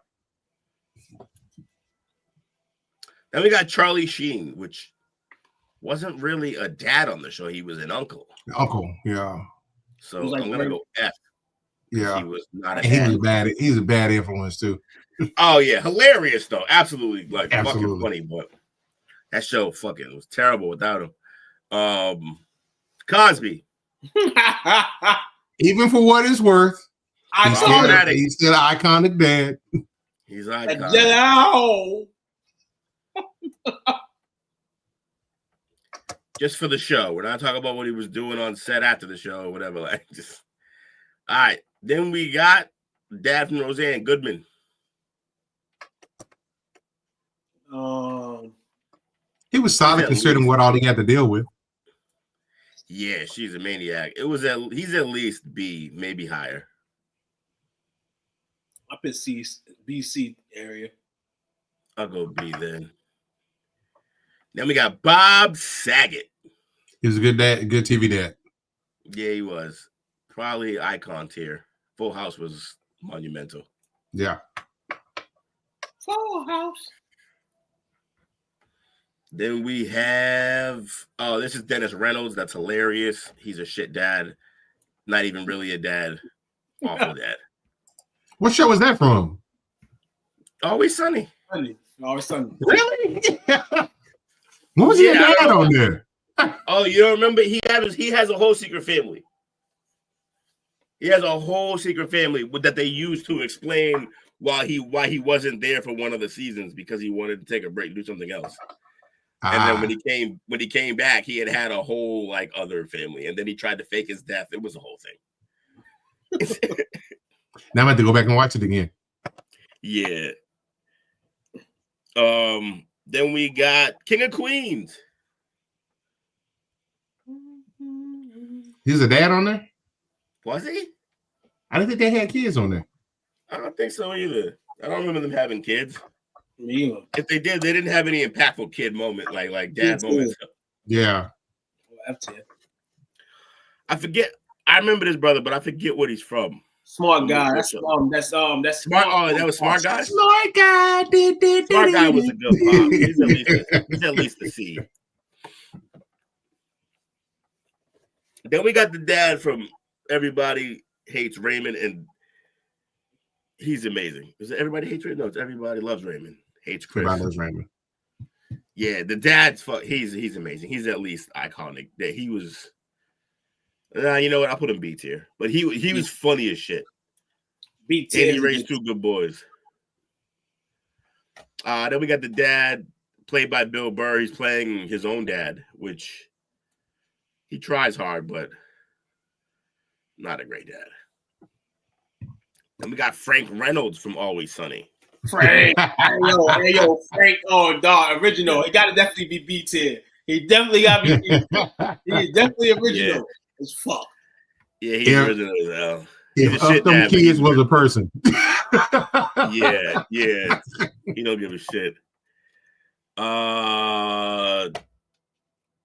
Then we got Charlie Sheen, which wasn't really a dad on the show. He was an uncle. Uncle, yeah. So I'm gonna go F. Yeah. He was not a dad. He was a bad influence too. Oh yeah, hilarious though. Absolutely, fucking funny, but that show fucking was terrible without him. Cosby. Even for what it's worth, he's still an iconic dad. He's iconic. Just for the show. We're not talking about what he was doing on set after the show or whatever. All right. Then we got Dad from Roseanne, Goodman. He was solid considering what all he had to deal with. Yeah, she's a maniac. He's at least B, maybe higher. Up at C, BC area. I'll go B then. Then we got Bob Saget. He was a good dad, good TV dad. Yeah, he was. Probably icon tier. Full House was monumental. Yeah. Full House. Then we have, oh, this is Dennis Reynolds. That's hilarious. He's a shit dad. Not even really a dad. Awful dad. What show is that from? Always Sunny. Always Sunny. Really? What was your dad on there? Oh, you don't remember? He has a whole secret family. He has a whole secret family that they used to explain why he wasn't there for one of the seasons, because he wanted to take a break and do something else. And then when he came back, he had a whole like other family, and then he tried to fake his death. It was a whole thing. Now I'm going to go back and watch it again. Yeah. Then we got King of Queens. He's a dad on there? Was he? I didn't think they had kids on there. I don't think so either. I don't remember them having kids. Me either. If they did, they didn't have any impactful kid moment like dad moments. Yeah. I forget. I remember this brother, but I forget what he's from. Smart guy. That's smart. Oh, that was Smart Guy. Smart Guy. Smart Guy was a good pop. He's at least a C. Then we got the dad from Everybody Hates Raymond, and he's amazing. Is it Everybody Hates Raymond? No, it's Everybody Loves Raymond. Hates Chris. Everybody Loves Raymond. Yeah, the dad's he's amazing. He's at least iconic. That he was. You know what? I'll put him B tier. But he was funny as shit. B tier. And he raised two good boys. Then we got the dad played by Bill Burr. He's playing his own dad, which he tries hard, but not a great dad. Then we got Frank Reynolds from Always Sunny. Frank. hey, yo, Frank. Oh, dog, original. He got to definitely be B tier. He definitely got to be B tier. He's definitely original. Yeah. As fuck. Yeah, he's original as hell. If Up Them Kids was a person. Yeah. He don't give a shit.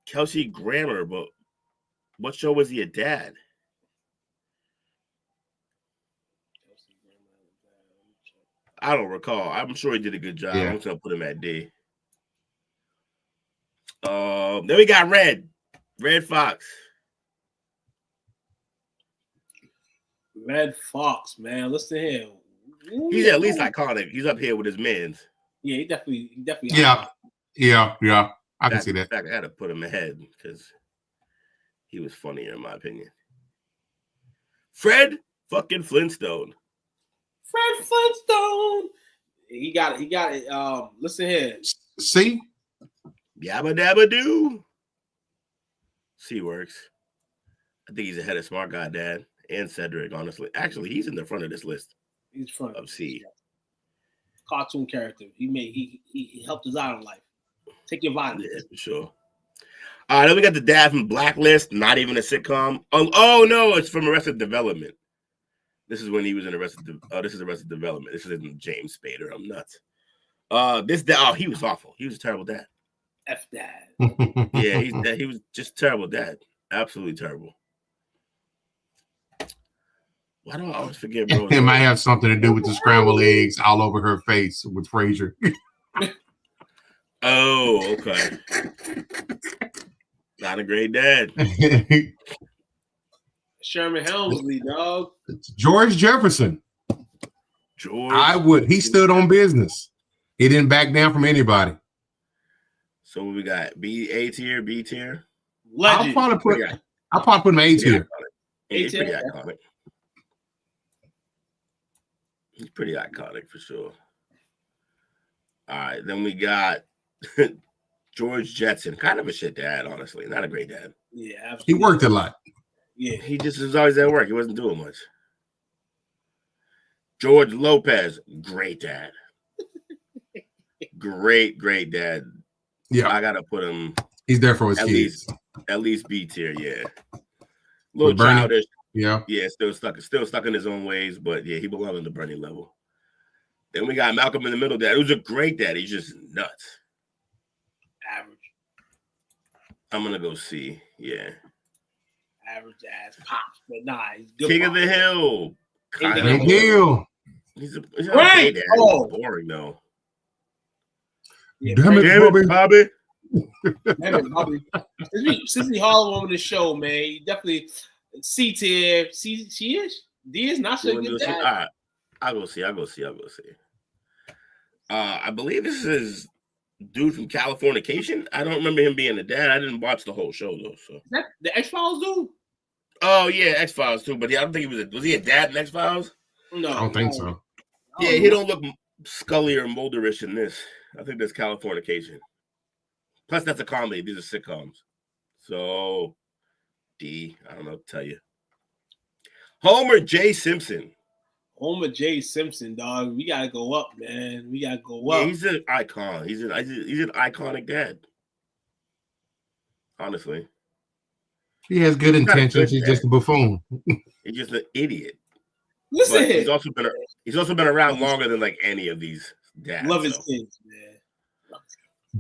Kelsey Grammer, but what show was he a dad? I don't recall. I'm sure he did a good job. Yeah. I'm just gonna put him at D. Then we got Red Fox. Red Fox, man. Listen to him. He's at least iconic. He's up here with his mans. Yeah, he definitely. Yeah. I can see that. I had to put him ahead because he was funnier in my opinion. Fred fucking Flintstone. Fred Flintstone. He got it. Listen here. See? Yabba dabba doo. C works. I think he's ahead of Smart Guy Dad and Cedric, honestly. Actually, he's in the front of this list. He's front of C. Cartoon character. He helped us out in life. Take your vitamins. Yeah, for sure. Then we got the dad from Blacklist, not even a sitcom. Oh no, it's from Arrested Development. This is when he was in Arrested Development. This is James Spader. I'm nuts. This dad, he was awful. He was a terrible dad. F dad. Yeah, he was just terrible dad. Absolutely terrible. Why do I always forget, bro? It might have something to do with the scrambled eggs all over her face with Frasier. Oh, okay. Not a great dad. Sherman Helmsley, dog. George Jefferson. He stood on business. He didn't back down from anybody. So what we got? A tier, B tier? Legend. I'll probably put him A tier. He's pretty iconic. He's pretty iconic for sure. All right, then we got George Jetson. Kind of a shit dad, honestly. Not a great dad. Yeah, absolutely. He worked a lot. Yeah. He just was always at work. He wasn't doing much. George Lopez, great dad. Great dad. Yeah. I gotta put him. He's there for his kids. At least B tier, yeah. A little childish. Yeah. Yeah, still stuck in his own ways, but yeah, he belonged on the Bernie level. Then we got Malcolm in the Middle dad. Who's a great dad. He's just nuts. Average. I'm gonna go C. Yeah. Average ass pops, but nah, he's good. King of the Hill. Hill. He's not a gay dad. Oh. He's boring though. Yeah, Damn it, Bobby. Damn it, Bobby. Since we Harlem on the show, man, you definitely C tier. She is. D is not so good. All right. I'll go see. I believe this is dude from Californication. I don't remember him being a dad. I didn't watch the whole show though. So Is that the X-Files dude? Oh yeah, X-Files too. But I don't think was he a dad in X-Files? No, I don't think so. Yeah, he don't look Scully or Mulderish in this. I think that's Californication. Plus, that's a comedy. These are sitcoms. So, D, I don't know what to tell you. Homer J. Simpson. Homer J. Simpson, dog. We gotta go up, man. We gotta go up. Yeah, he's an icon. He's an iconic dad. Honestly, He has good intentions. He's just a buffoon. he's just an idiot. Listen, But he's also been around longer than like any of these dads. love his kids, man.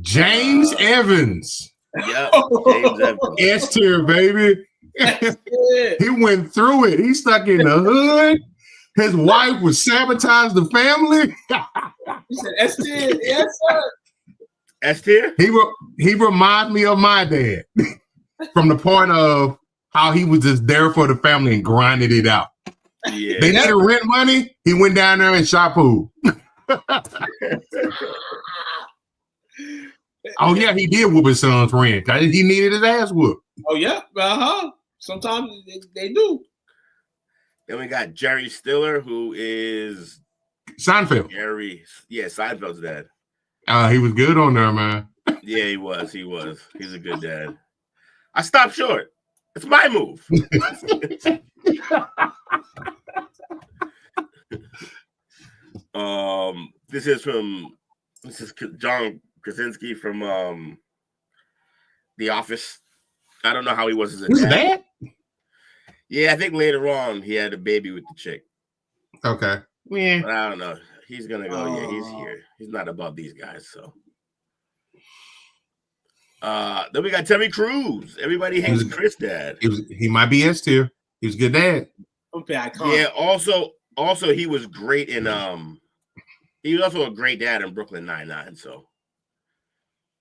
James Evans. Yep, James Evans. S tier, baby. He went through it. He stuck in the hood. His wife would sabotage the family. He said S tier, yes, sir. S tier? He reminds me of my dad from the point of how he was just there for the family and grinded it out. Yeah. They needed rent money. He went down there and shot pool. Oh yeah, he did whoop his son's rent. He needed his ass whooped. Oh yeah, Sometimes they do. Then we got Jerry Stiller, who is Seinfeld. Seinfeld's dad. He was good on there, man. Yeah, he was. He's a good dad. I stopped short. It's my move. This is John Krasinski from The Office. I don't know how he was as a Who's dad. that? Yeah, I think later on he had a baby with the chick. Okay. Yeah. But I don't know. He's gonna go. Yeah, he's here. He's not above these guys. So. Then we got Terry Crews. Everybody hates Chris' dad. He might be S tier. He was a good dad. Yeah. Also, he was great in He was also a great dad in Brooklyn Nine-Nine. So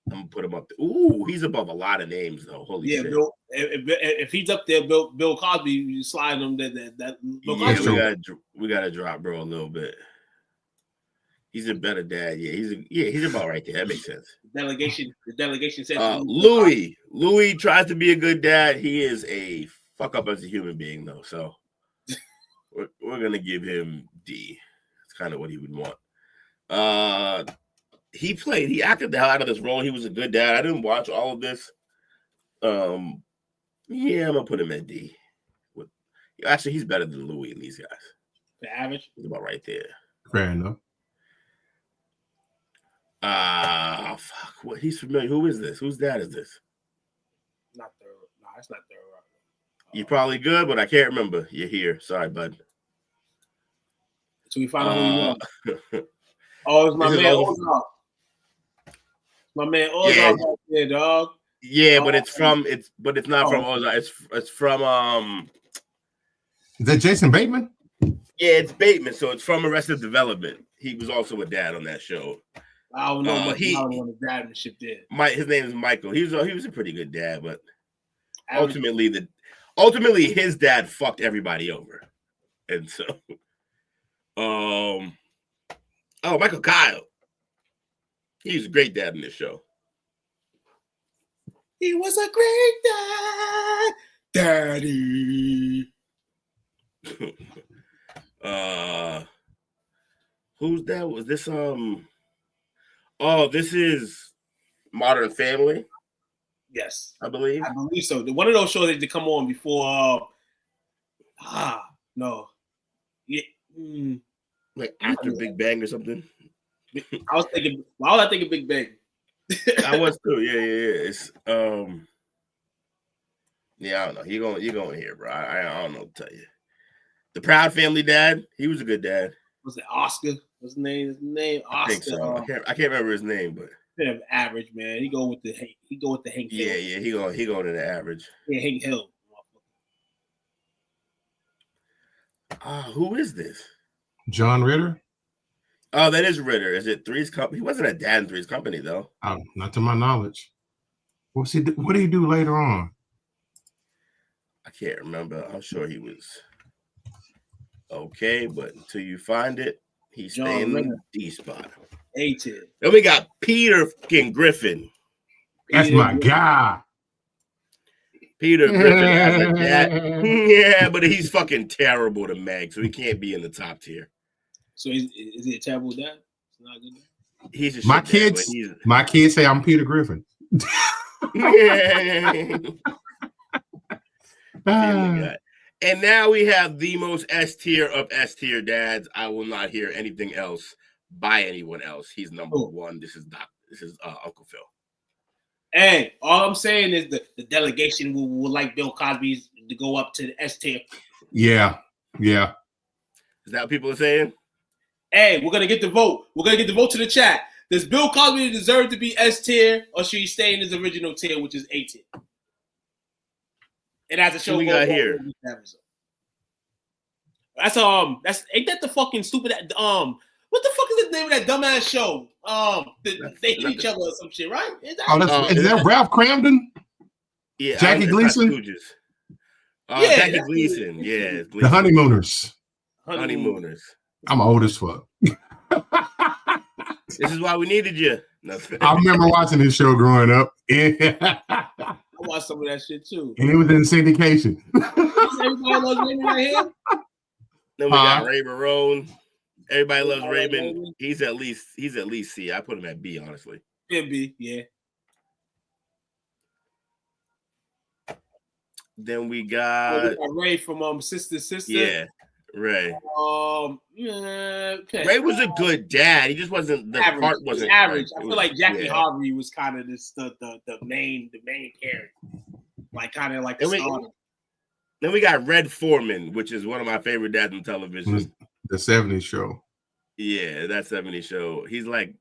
I'm gonna put him up there. Ooh, he's above a lot of names though. Holy shit. Bill, if he's up there, Bill Cosby, you slide him that Bill Cosby. We gotta drop bro a little bit. He's a better dad. Yeah, he's about right there. That makes sense. The delegation said Louis tries to be a good dad. He is a fuck up as a human being though. So we're gonna give him D. It's kind of what he would want. He acted the hell out of this role. He was a good dad. I didn't watch all of this. Yeah, I'm gonna put him at D. Actually, he's better than Louis and these guys. The average? He's about right there. Fair enough. Fuck. What? He's familiar. Who is this? Whose dad is this? Not third. No, it's not third. You're probably good, but I can't remember. You're here. Sorry, bud. So we find out who you want. Oh, it's my man Ozark. My man Ozark right there, dog. Yeah, but it's not from Ozark. It's from Is that Jason Bateman? Yeah, it's Bateman, so it's from Arrested Development. He was also a dad on that show. I don't know much about the dad and shit there. His name is Michael. He was a pretty good dad, but ultimately his dad fucked everybody over. And so Michael Kyle. He was a great dad in this show. He was a great dad. Daddy. Who's that? Was this this is Modern Family. Yes, I believe so. One of those shows that come on before no. Yeah. Like after Big Bang or something. Why was I thinking Big Bang? I was too. Yeah. It's I don't know. You're going here, bro. I don't know what to tell you. The Proud Family dad, he was a good dad. Was it Oscar? What's his name? Oscar. I think so. I can't remember his name, but average, man. He go with the Hank. Yeah, Hill. he going to the average. Yeah, Hank Hill. Who is this? John Ritter. Oh, that is Ritter. Is it Three's Company? He wasn't a dad in Three's Company though. Not to my knowledge. What did he do later on? I can't remember. I'm sure he was okay, but until you find it, he's staying in D spot. A-tier. Then we got Peter fucking Griffin. That's my guy. Peter Griffin as a dad. Yeah, but he's fucking terrible to Meg, so he can't be in the top tier. So is he a terrible dad? It's not good. He's a my shit kids. Dad, my kids say I'm Peter Griffin. And now we have the most S tier of S tier dads. I will not hear anything else by anyone else. He's number one. This is Uncle Phil. Hey, all I'm saying is the delegation will like Bill Cosby to go up to the S tier. Yeah. Is that what people are saying? Hey, we're gonna get the vote. We're gonna get the vote to the chat. Does Bill Cosby deserve to be S tier, or should he stay in his original tier, which is A tier? It has a show. What we got here? That's ain't that the fucking stupid what the fuck is the name of that dumbass show? They hit each other or some shit, right? Is that Ralph Cramden? Yeah, Jackie Gleason. Jackie Gleason. Yeah, The Honeymooners. I'm old as fuck. This is why we needed you. I remember watching this show growing up. I watched some of that shit too. And it was in syndication. Everybody loves Raymond right here. Then we got Ray Barone. Everybody loves Raymond. He's at least C. I put him at B, honestly. Yeah, B, yeah. Then we got Ray from Sister. Yeah, Ray. Okay. Ray was a good dad. He just wasn't. The average. part wasn't average. Right. I feel like Jackie Harvey was kind of the main parent, like kind of like the starter. Then we got Red Foreman, which is one of my favorite dads on television. The 70s show. Yeah, that 70s show. He's like,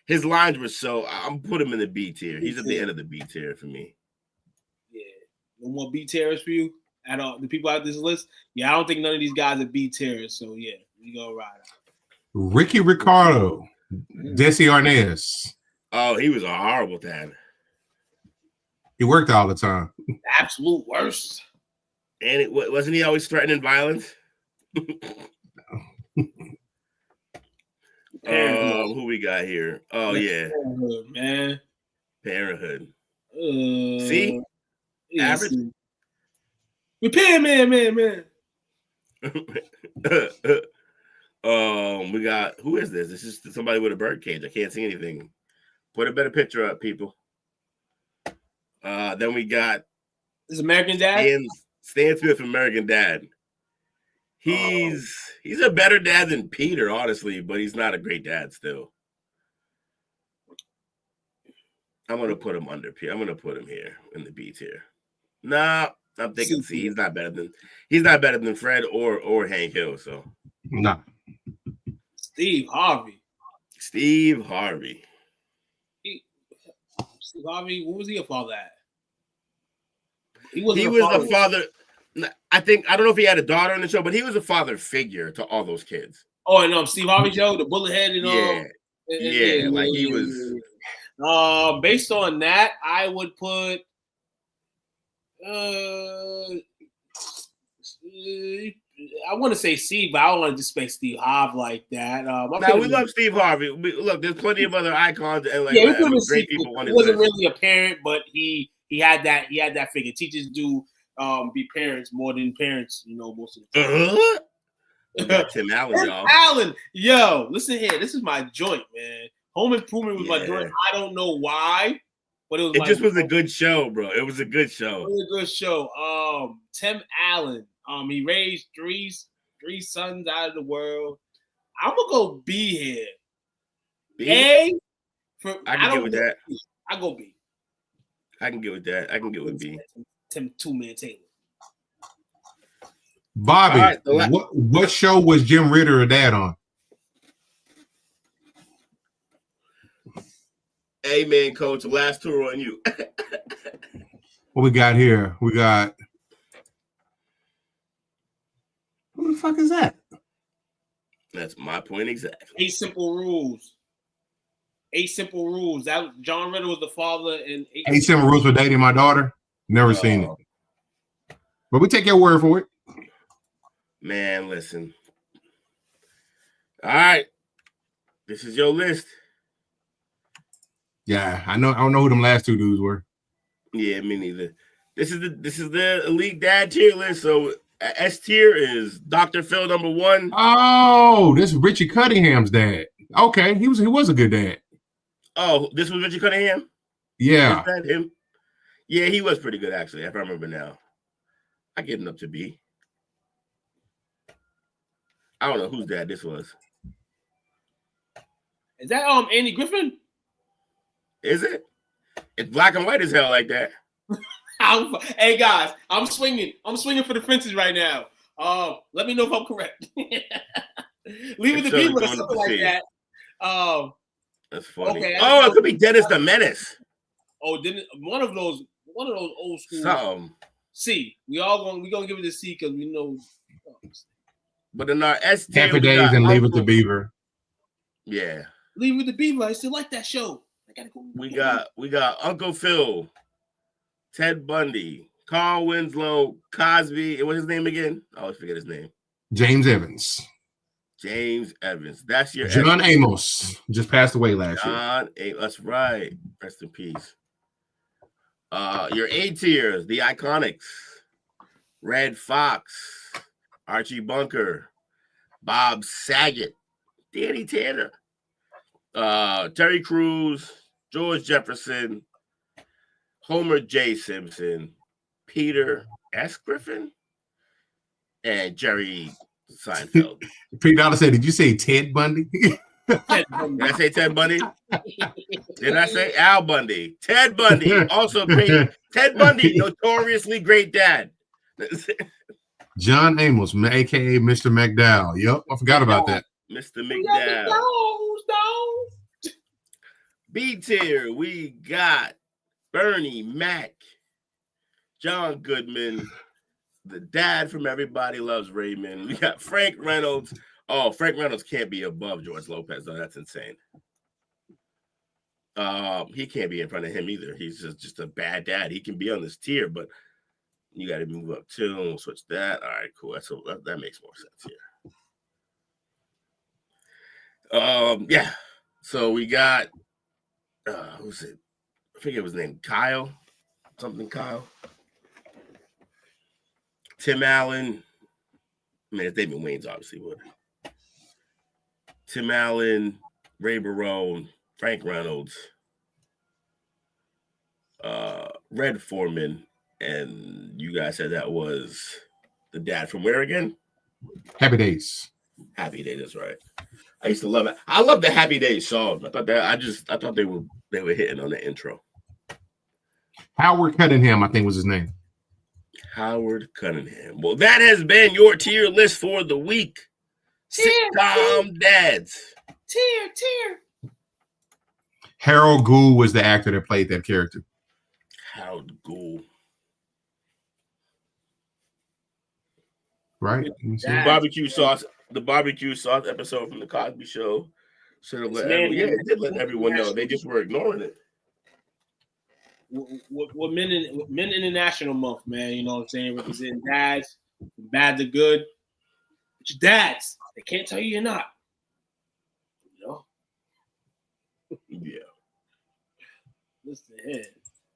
his lines were so. I'm put him in the B tier. He's at the end of the B tier for me. Yeah, no more B tiers for you at all. The people out this list. Yeah, I don't think none of these guys are B tiers. So yeah, we go ride out. Ricky Ricardo, Desi Arnaz. Oh, he was a horrible dad. He worked all the time. Absolute worst. And wasn't he always threatening violence? Who we got here? Oh yeah, Parenthood, man. Parenthood. See, average. Repair man. We got, who is this? This is somebody with a bird cage. I can't see anything. Put a better picture up, people. Then we got this American Dad. Stan Smith, American Dad. He's a better dad than Peter, honestly, but he's not a great dad still. I'm gonna put him under Peter. I'm gonna put him here in the B tier. Nah, I'm thinking C. He's not better than Fred or Hank Hill. So nah. Steve Harvey. Steve Harvey, what was he a father at? He was a father. I don't know if he had a daughter on the show, but he was a father figure to all those kids. Oh, and Steve Harvey show, the bullet head and all. Yeah, like he was. Based on that, I would put. I want to say C, but I don't want to disrespect Steve Harvey like that. We love Steve Harvey. Look, there's plenty of other icons and great people. He wasn't really a parent, but he had that figure. Teachers do be parents more than parents, most of the time. Tim Allen, y'all. Allen, yo, listen here. This is my joint, man. Home Improvement was my joint. I don't know why, but it was a good show, bro. It was a good show. It was a good show. Tim Allen. He raised three sons out of the world. I'm gonna go B here. B? A. I can get with that. I go B. I can get with that. I can get with B. Tim Two-Man Taylor. Bobby, right, what show was Jim Ritter a dad on? Amen, coach. Last tour on you. What we got here? We got. Who the fuck is that? That's my point exactly. 8 Simple Rules. 8 Simple Rules. That was, John Ritter was the father in 8 Simple Rules for Dating My Daughter. Never seen it. But we take your word for it. Man, listen. All right. This is your list. Yeah, I don't know who them last two dudes were. Yeah, me neither. This is the elite dad tier list. So S tier is Dr. Phil #1. Oh, this is Richie Cunningham's dad. Okay, he was a good dad. Oh, this was Richie Cunningham? Yeah. Is that him? Yeah, he was pretty good actually, if I remember now. I get him up to B. I don't know whose dad this was. Is that Andy Griffin? Is it? It's black and white as hell like that. Hey guys, I'm swinging for the fences right now. Let me know if I'm correct. Leave it to be or something like that. That's funny. Okay, it could be Dennis the Menace. Oh, didn't one of those old school. Something. C. We gonna give it a C because we know. But in our S tier, Happy Days and Leave It to Beaver. Yeah. Leave It to Beaver. I still like that show. I gotta go. We got Uncle Phil, Ted Bundy, Carl Winslow, Cosby, and what's his name again? I always forget his name. James Evans. James Evans. That's your John Amos. Just passed away last year. That's right. Rest in peace. Your A tiers, the Iconics, Red Fox, Archie Bunker, Bob Saget, Danny Tanner, Terry Crews, George Jefferson, Homer J. Simpson, Peter S. Griffin, and Jerry Seinfeld. Pete Dollar said, "Did you say Ted Bundy?" Did I say Ted Bundy? Did I say Al Bundy? Ted Bundy, also great. Ted Bundy, notoriously great dad. John Amos, aka Mr. McDowell. Yep, I forgot about that. Mr. McDowell. B tier, we got Bernie Mac, John Goodman, the dad from Everybody Loves Raymond. We got Frank Reynolds. Oh, Frank Reynolds can't be above George Lopez, though. That's insane. He can't be in front of him either. He's just a bad dad. He can be on this tier, but you got to move up too. We'll switch that. All right, cool. That makes more sense here. Yeah. So we got who's it? I forget his name. Kyle. Tim Allen. I mean, it's David Wayne's obviously, but Tim Allen, Ray Barone, Frank Reynolds, Red Foreman, and you guys said that was the dad from where again? Happy Days. Happy Days, that's right. I used to love it. I love the Happy Days song. I thought they were hitting on the intro. Howard Cunningham, I think was his name. Howard Cunningham. Well, that has been your tier list for the week. Sitcom dads. Tier. Harold Gould was the actor that played that character. Harold Gould. Right? The barbecue sauce episode from the Cosby Show. Should have it did let everyone know. They just were ignoring it. What Men International Month, man. You know what I'm saying? Representing dads. Bad to good. But your dads, they can't tell you you're not. You know? Yeah. Listen here.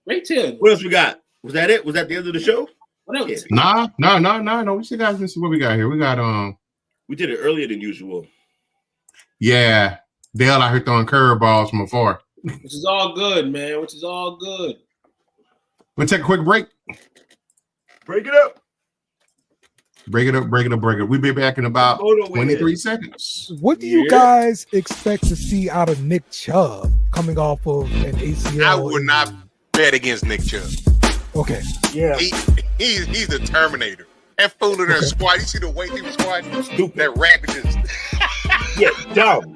Great tale. What else we got? Was that it? Was that the end of the show? What else? Yeah. No. We still got this. What we got here? We got We did it earlier than usual. Yeah. Dale out here throwing curveballs from afar. Which is all good, man. Which is all good. We'll take a quick break. Break it up. Break it up. We'll be back in about 23 seconds. What do you guys expect to see out of Nick Chubb coming off of an ACL? I would not bet against Nick Chubb. Okay. Yeah. He's the Terminator. That fool in there squat. You see the weight he was squatting? Stupid. That rabbit just Yeah, dumb.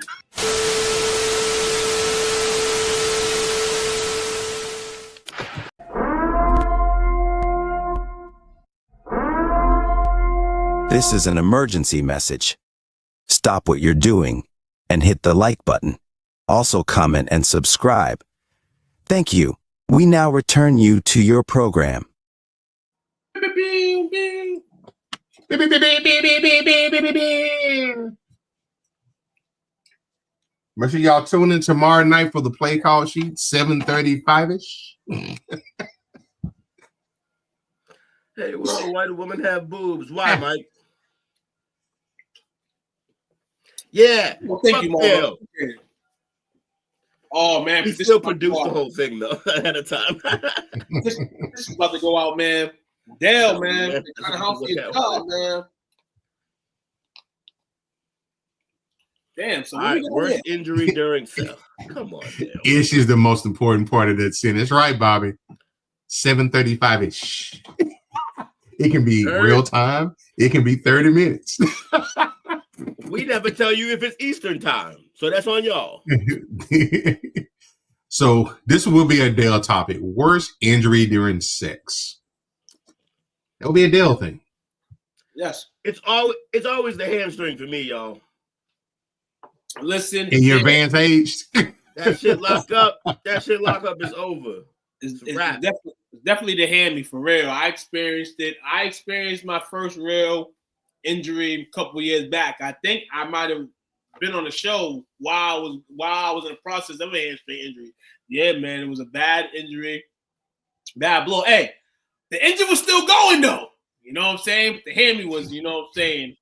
This is an emergency message. stop what you're doing and hit the like button. Also comment and subscribe. Thank you. We now return you to your program. Make sure y'all tune in tomorrow night for the play call sheet, 7:35-ish. Hey, will a white woman have boobs? Why, Mike? Yeah. Well, thank you, Marvin. Oh man, he still produced the whole thing though ahead of time. this is about to go out, man. Dale, man, kind of healthy job, man. Damn. So all right, worst injury during sex. Come on, Dale. Ish is the most important part of that sentence, right, Bobby? 7:35-ish. It can be real time. It can be 30 minutes. We never tell you if it's Eastern time, so that's on y'all. So this will be a Dale topic. Worst injury during sex. That will be a Dale thing. Yes. It's always the hamstring for me, y'all. Listen. In your advanced age. That shit lock up. That shit lock up is over. It's definitely the hammy for real. I experienced it. I experienced my first real injury a couple years back. I think I might have been on the show while I was in the process of a hamstring injury. Yeah, man, it was a bad injury, bad blow. Hey, the engine was still going though. You know what I'm saying? But the hammy was, you know what I'm saying?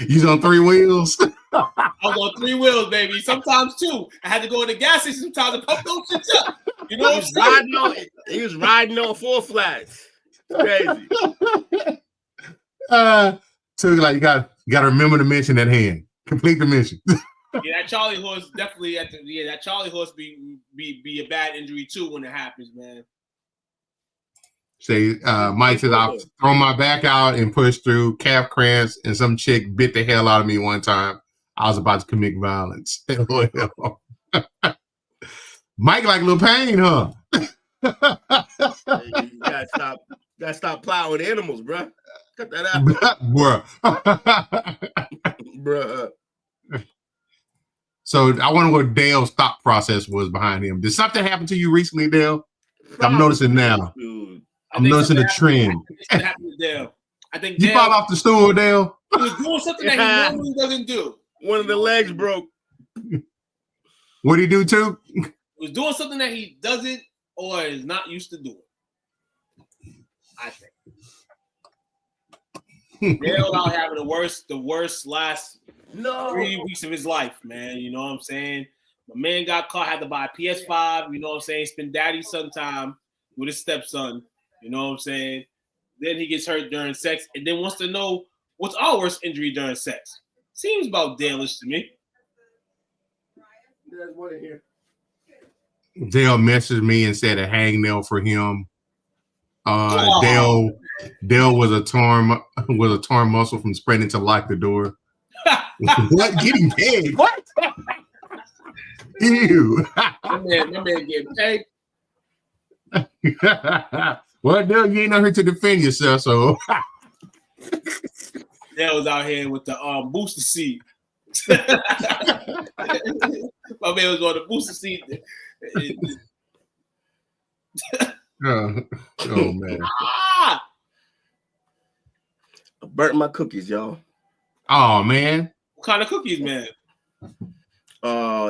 You was on 3 wheels? I was on 3 wheels, baby. Sometimes 2. I had to go in the gas station sometimes to pump those shits up. You know what I'm saying? He was riding on 4 flats. Crazy. So like you got to remember the mission at hand. Complete the mission. Yeah, that Charlie horse definitely that Charlie horse be a bad injury too when it happens, man. Say Mike says I'll throw my back out and push through calf cramps, and some chick bit the hell out of me one time. I was about to commit violence. Mike like a little pain, huh? Hey, you gotta stop plowing animals, bro. Cut that out, bruh. So I wonder what Dale's thought process was behind him. Did something happen to you recently, Dale? I'm noticing now. Dude. I'm noticing a trend. I think you fall off the stool, Dale. He was doing something that he normally doesn't do. One of the legs broke. What'd he do too? He was doing something that he doesn't or is not used to doing. I think. Dale out having the worst last 3 weeks of his life, man. You know what I'm saying? My man got caught, had to buy a PS5, you know what I'm saying? Spend daddy son time with his stepson, you know what I'm saying? Then he gets hurt during sex and then wants to know what's our worst injury during sex. Seems about Dale-ish to me. There's one in here. Dale messaged me and said a hangnail for him. Dale was a torn muscle from spreading to lock the door. What? Getting paid? What? Ew. My man getting paid. Well, Dale, you ain't not here to defend yourself, so. Dale was out here with the booster seat. My man was on the booster seat. Oh man. I burnt my cookies, y'all. Oh man. What kind of cookies, man?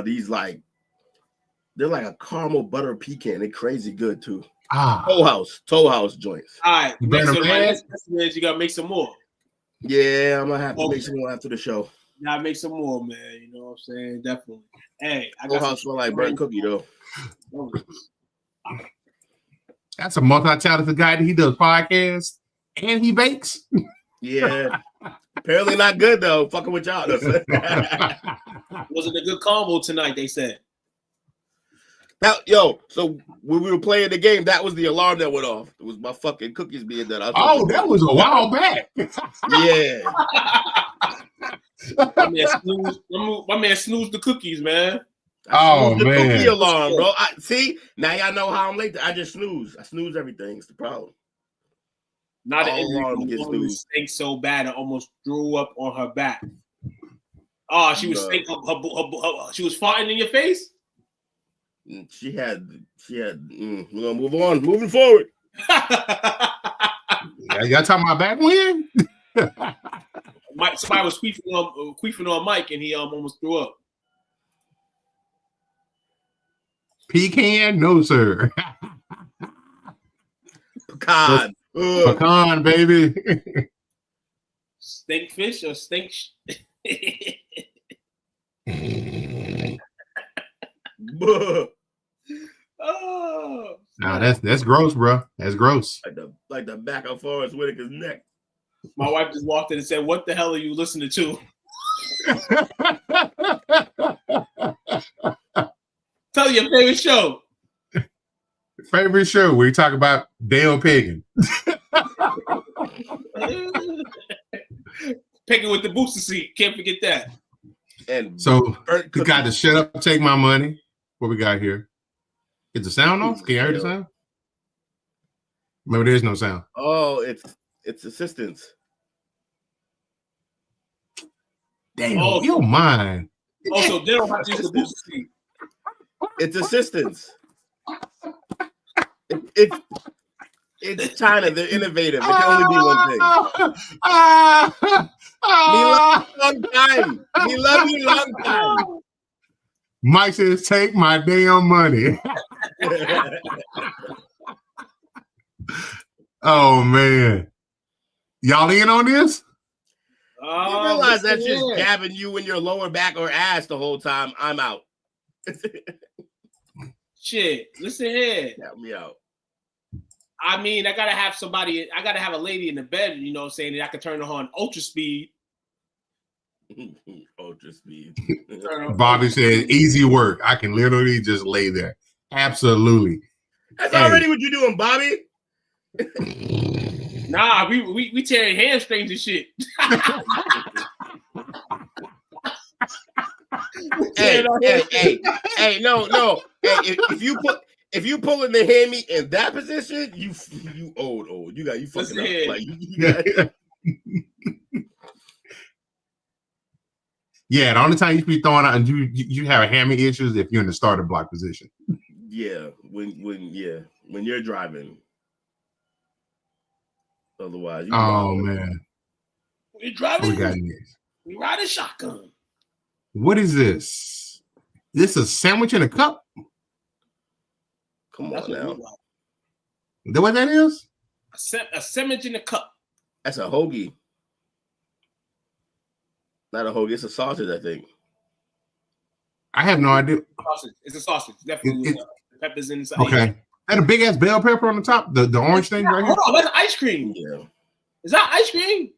These they're like a caramel butter pecan. They're crazy good too. Toll House joints. All right. You gotta make some more. Yeah, I'm gonna have to make some more after the show. Gotta make some more, man. You know what I'm saying? Definitely. Hey, I Toll got House smell like burnt cookie though. That's a multi-talented guy that he does podcasts and he bakes. Yeah. Apparently not good though. Fucking with y'all. Wasn't a good combo tonight, they said. Now, yo, so when we were playing the game, that was the alarm that went off. It was my fucking cookies being done. That was a while back. Yeah. My man snoozed the cookies, man. Oh the man. cookie alarm, bro. See, now y'all know how I'm late. I just snooze. I snooze everything. It's the problem. Not an injury. Stinks so bad it almost threw up on her back. Oh, she was she was farting in your face. She had. We're gonna move on. Moving forward. Y'all talking about back when? Mike, somebody was queefing on Mike, and he almost threw up. Pecan, no sir. Pecan, pecan, baby. Stink fish or stink? Oh, nah, that's gross, bro. That's gross. Like the back of Forrest Whitaker's neck. My wife just walked in and said, "What the hell are you listening to?" Tell your favorite show. Favorite show where you talk about Dale Pagan. Picking with the booster seat. Can't forget that. And so you got to shut up, take my money. What we got here? Is the sound off? Can you hear the sound? Maybe there's no sound. Oh, it's assistance. Damn, you don't mind. Also, they don't have to use the booster seat. It's assistance. It's China. They're innovative. It can only be one thing. We love you long time. Mike says, "Take my damn money." Oh man, y'all in on this? You realize that's just jabbing you in your lower back or ass the whole time. I'm out. Shit, listen here. Help me out. I mean, I gotta have somebody. I gotta have a lady in the bed. You know, saying that I could turn her on ultra speed. Ultra speed. Bobby said, "Easy work. I can literally just lay there." Absolutely. That's already what you're doing, Bobby. Nah, we tearing hamstrings and shit. hey, no. Hey, if you pull in the hammy in that position, you old. You fucking up. Like yeah, the only time you should be throwing out and you have hammy issues if you're in the starter block position. Yeah, when you're driving. Otherwise, man. We're driving. We got next. We riding shotgun. What is this? This a sandwich in a cup? Come on now. Is that what that is? A sandwich in a cup. That's a hoagie. Not a hoagie. It's a sausage, I think. I have no idea. Sausage. It's a sausage. Definitely. Peppers inside. Okay. That a big ass bell pepper on the top. The orange thing right here. Hold on, that's ice cream. Yeah. Is that ice cream?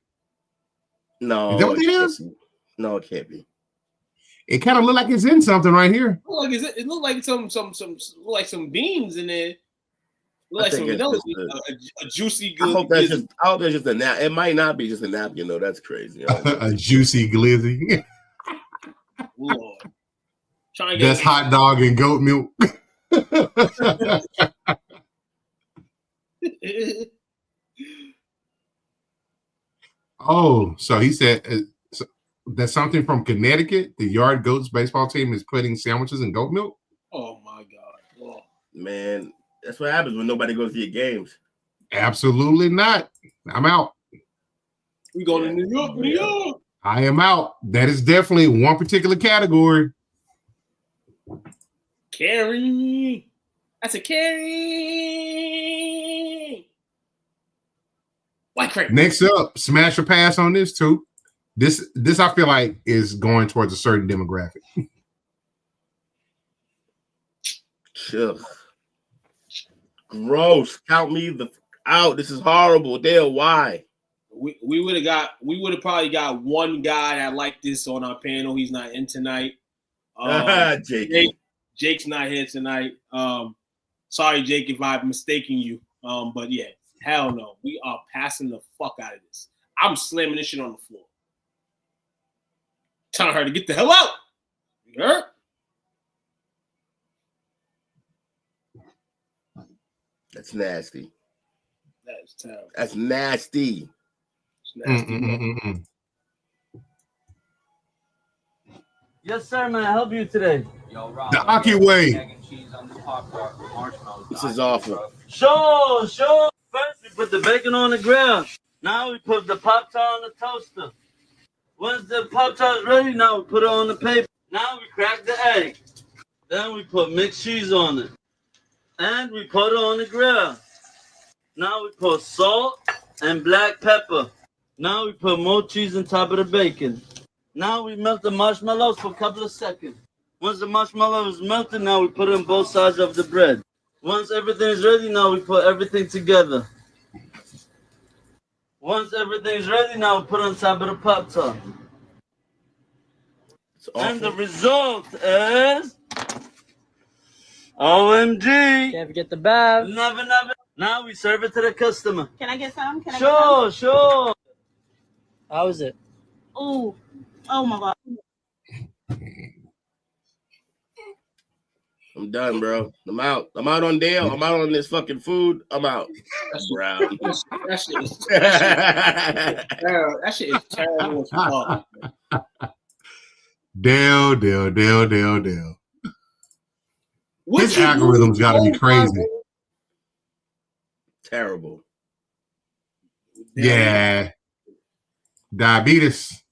No. Is that what it is? No, it can't be. It kind of look like it's in something right here. It look like some beans in there. Look like some vanilla, a juicy good. I hope that's just a nap. It might not be just a napkin, though. That's crazy. A juicy glizzy. Lord. That's hot dog and goat milk. Oh, so he said that's something from Connecticut. The Yard Goats baseball team is putting sandwiches in goat milk. Oh my God. Oh. Man, that's what happens when nobody goes to your games. Absolutely not. I'm out. We going to New York, New York. I am out. That is definitely one particular category. Carrie. That's a carry. White crepe. Next up, smash or pass on this too. This I feel like is going towards a certain demographic. Chill. Gross. Count me out. This is horrible. Dale, why? We would have probably got one guy that liked this on our panel. He's not in tonight. Jake's not here tonight. Sorry, Jake, if I'm mistaking you. But yeah, hell no. We are passing the fuck out of this. I'm slamming this shit on the floor. Telling her to get the hell out. You heard? That's nasty. That is terrible. That's nasty. It's nasty. Yes, sir. May I help you today? The Aki way. This is awful. Sure. First, we put the bacon on the grill. Now we put the Pop-Tart on the toaster. Once the Pop-Tart is ready, now we put it on the paper. Now we crack the egg. Then we put mixed cheese on it. And we put it on the grill. Now we put salt and black pepper. Now we put more cheese on top of the bacon. Now we melt the marshmallows for a couple of seconds. Once the marshmallow is melted, now we put it on both sides of the bread. Once everything is ready, now we put everything together. Once everything is ready, now we put it on top of the Pop-Tart. And the result is OMG. Can't forget the bath. Never. Now we serve it to the customer. Can I get some? Can I Sure, get some? sure. How is it? Oh my God. I'm done, bro. I'm out. I'm out on Dale. I'm out on this fucking food. I'm out. Bro. That shit is terrible as fuck. Dale. His algorithm's got to be crazy. Terrible. Yeah. Diabetes.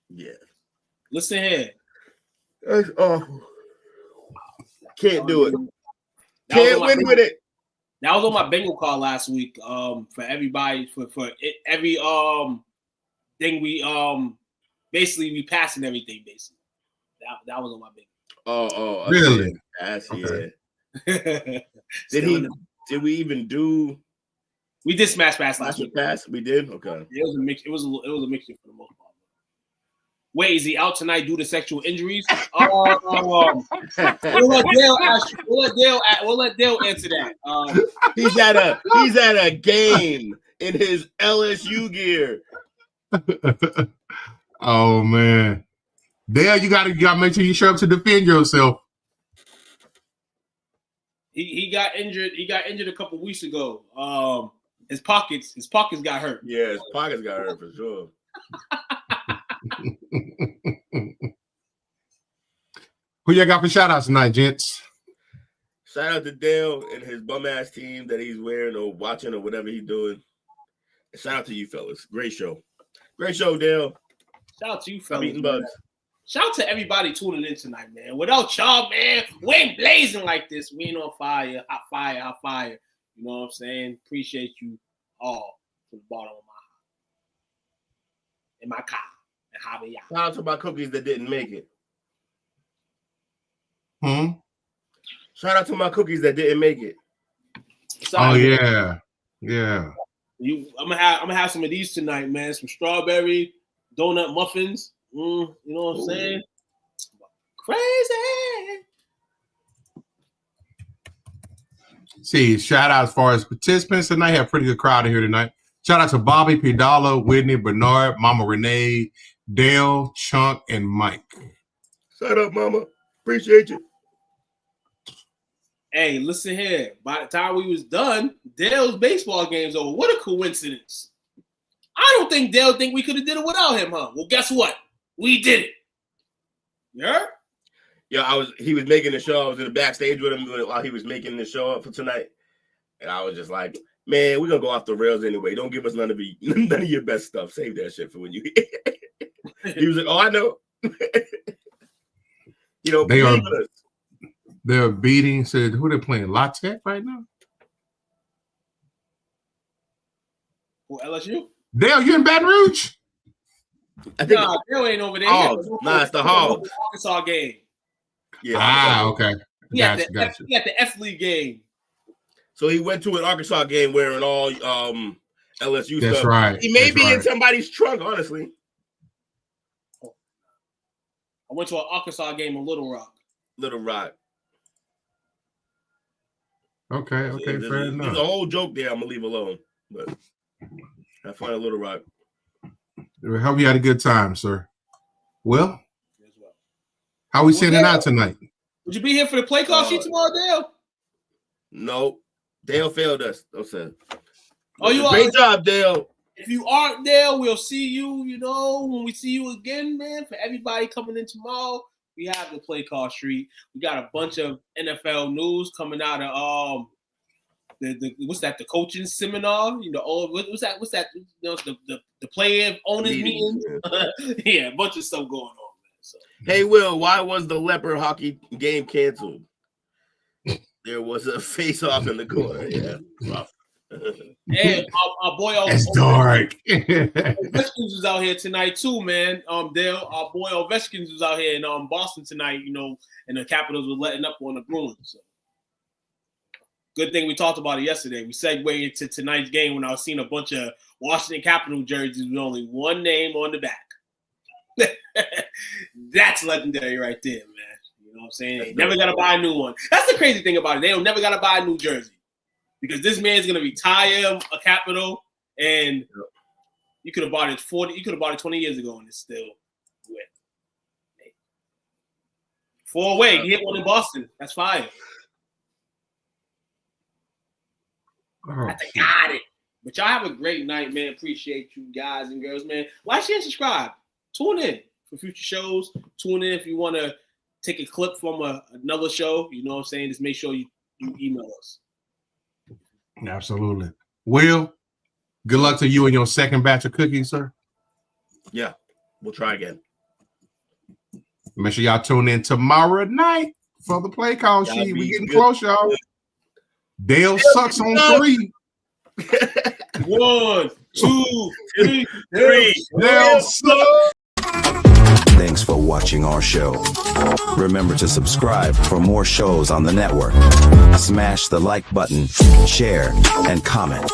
Yeah. Listen here. That's awful. Can't do it. Can't win with it. That was on my bingo card last week. For everybody, for every thing we basically we passing everything basically. That was on my bingo. Oh, really? That's okay. Did we even do? We did Smash Pass last week. Pass? We did. Okay. It was a mix. It was a mixture for the most part. Wait, is he out tonight due to sexual injuries? We'll let Dale answer that. He's at a game in his LSU gear. Oh man, Dale, you gotta make sure you show up to defend yourself. He got injured. He got injured a couple weeks ago. His pockets got hurt. Yeah, his pockets got hurt for sure. Who y'all got for shout outs tonight, gents? Shout out to Dale and his bum ass team that he's wearing or watching or whatever he's doing. And shout out to you fellas. Great show. Great show, Dale. Shout out to you I'm fellas. eating bugs. Shout out to everybody tuning in tonight, man. Without y'all, man, we ain't blazing like this. We ain't on fire. Hot fire. You know what I'm saying? Appreciate you all from the bottom of my heart. In my car. And how y'all. Shout out to my cookies that didn't make it. Shout out to my cookies that didn't make it. Sorry, yeah. I'm gonna have some of these tonight, man. Some strawberry donut muffins. You know what I'm saying? Crazy. See, shout out as far as participants tonight. Have a pretty good crowd in here tonight. Shout out to Bobby, Pidala, Whitney, Bernard, Mama Renee, Dale, Chunk, and Mike. Shut up, Mama. Appreciate you. Hey, listen here. By the time we was done, Dale's baseball game's over. What a coincidence. I don't think Dale think we could have did it without him, huh? Well, guess what? We did it. Yeah? Yeah, he was making the show. I was in the backstage with him while he was making the show up for tonight. And I was just like, man, we're gonna go off the rails anyway. Don't give us none of your best stuff. Save that shit for when you He was like, oh, I know. You know, they're beating. Said who they playing? La Tech right now? Who, LSU? Dale, you in Baton Rouge? I think Dale ain't over there. It's the Hogs. Arkansas game. Yeah. Okay. He had the F League game. So he went to an Arkansas game wearing all LSU That's stuff. right. He may be in somebody's trunk, honestly. I went to an Arkansas game in Little Rock. Okay, fair enough. There's a whole joke there. I'm gonna leave alone, but have fun at Little Rock. I hope you had a good time, sir. Well, how we sending out tonight? Would you be here for the play call sheet tomorrow, Dale? No, Dale failed us. Oh, you are great job, Dale. If you aren't there, we'll see you, when we see you again, man. For everybody coming in tomorrow, we have the Play Call Street. We got a bunch of NFL news coming out of the coaching seminar? What's that? The player owners meeting. Yeah, a bunch of stuff going on, man. So. Hey, Will, why was the leopard hockey game canceled? There was a face-off in the corner. Yeah, rough. And our boy, it's dark. Ovechkins was out here tonight too, man. Dale, our boy Ovechkins was out here in Boston tonight. And the Capitals were letting up on the Bruins. So. Good thing we talked about it yesterday. We segued into tonight's game when I was seeing a bunch of Washington Capital jerseys with only one name on the back. That's legendary right there, man. You know what I'm saying? They never got to buy a new one. That's the crazy thing about it. They don't never got to buy a new jersey because this man's going to retire a Capital, and you could have bought it 20 years ago, and it's still wet. 4 away. He hit one in Boston. That's fire. I got it. But y'all have a great night, man. Appreciate you guys and girls, man. Like, share, and subscribe. Tune in for future shows. Tune in if you want to take a clip from another show. You know what I'm saying? Just make sure you email us. Absolutely. Will, good luck to you and your second batch of cookies, sir. Yeah, we'll try again. Make sure y'all tune in tomorrow night for the Play Call Sheet. We getting close, y'all. Dale sucks on 3. 1, 2, 3. Dale sucks. Thanks for watching our show. Remember to subscribe for more shows on the network. Smash the like button, share, and comment.